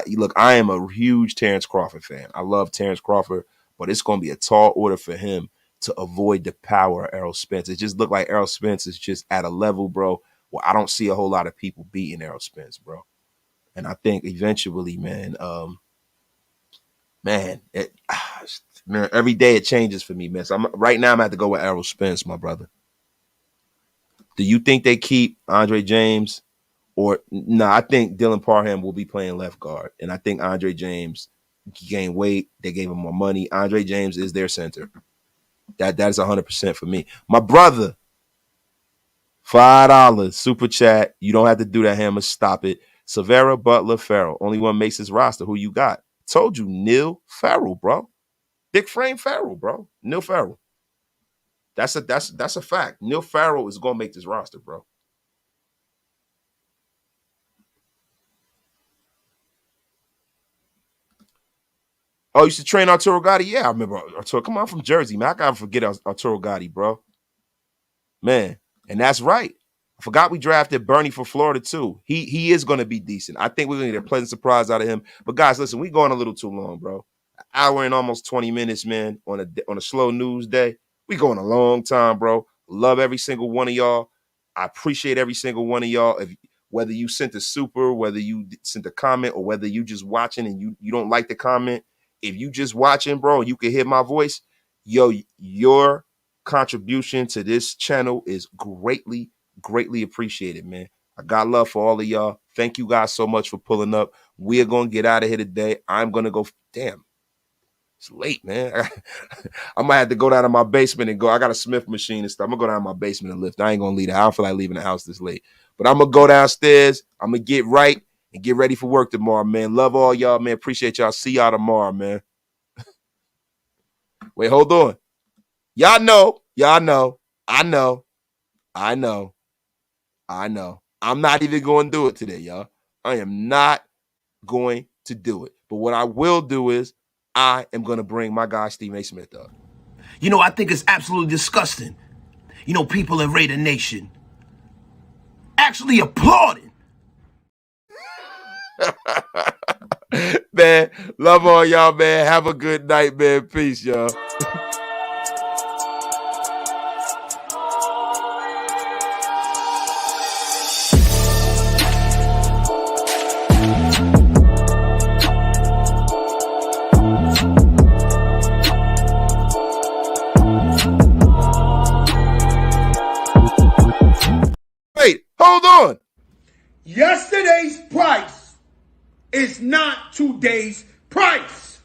Look, I am a huge Terrence Crawford fan. I love Terrence Crawford, but it's going to be a tall order for him to avoid the power of Errol Spence. It just looked like Errol Spence is just at a level, bro, where I don't see a whole lot of people beating Errol Spence, bro. And I think eventually, man, man, man, every day it changes for me, man. So right now I'm going to have to go with Errol Spence, my brother. Do you think they keep Andre James? Or no, I think Dylan Parham will be playing left guard. And I think Andre James gained weight. They gave him more money. Andre James is their center. That is 100% for me. My brother, $5 super chat. You don't have to do that, Hammer. Stop it. Severa, Butler, Farrell. Only one makes his roster. Who you got? Told you, Neil Farrell, bro. Big frame Farrell, bro. Neil Farrell. That's a fact. Neil Farrell is gonna make this roster, bro. Oh, you used to train Arturo Gotti? Yeah, I remember Arturo. Come on, I'm from Jersey, man. I gotta forget Arturo Gotti, bro. Man, and that's right. I forgot we drafted Bernie for Florida too. He is gonna be decent. I think we're gonna get a pleasant surprise out of him. But guys, listen, we going a little too long, bro. An hour and almost 20 minutes, man, on a slow news day. We going a long time, bro. Love every single one of y'all. I appreciate every single one of y'all. Whether you sent a super, whether you sent a comment, or whether you just watching and you don't like the comment. If you just watching, bro, you can hear my voice. Yo, your contribution to this channel is greatly, greatly appreciated, man. I got love for all of y'all. Thank you guys so much for pulling up. We're going to get out of here today. I'm going to go. Damn, it's late, man. I might have to go down to my basement and go. I got a Smith machine and stuff. I'm going to go down to my basement and lift. I ain't going to leave it. I don't feel like leaving the house this late. But I'm going to go downstairs. I'm going to get right and get ready for work tomorrow, man. Love all y'all, man. Appreciate y'all. See y'all tomorrow, man. Wait, hold on. Y'all know. I know. I'm not even going to do it today, y'all. I am not going to do it. But what I will do is I am going to bring my guy Stephen A. Smith up. You know, I think it's absolutely disgusting. You know, people in Raider Nation actually applauding. Man, love all y'all, man. Have a good night, man. Peace, y'all. Wait, hold on. Yesterday's price is not today's price.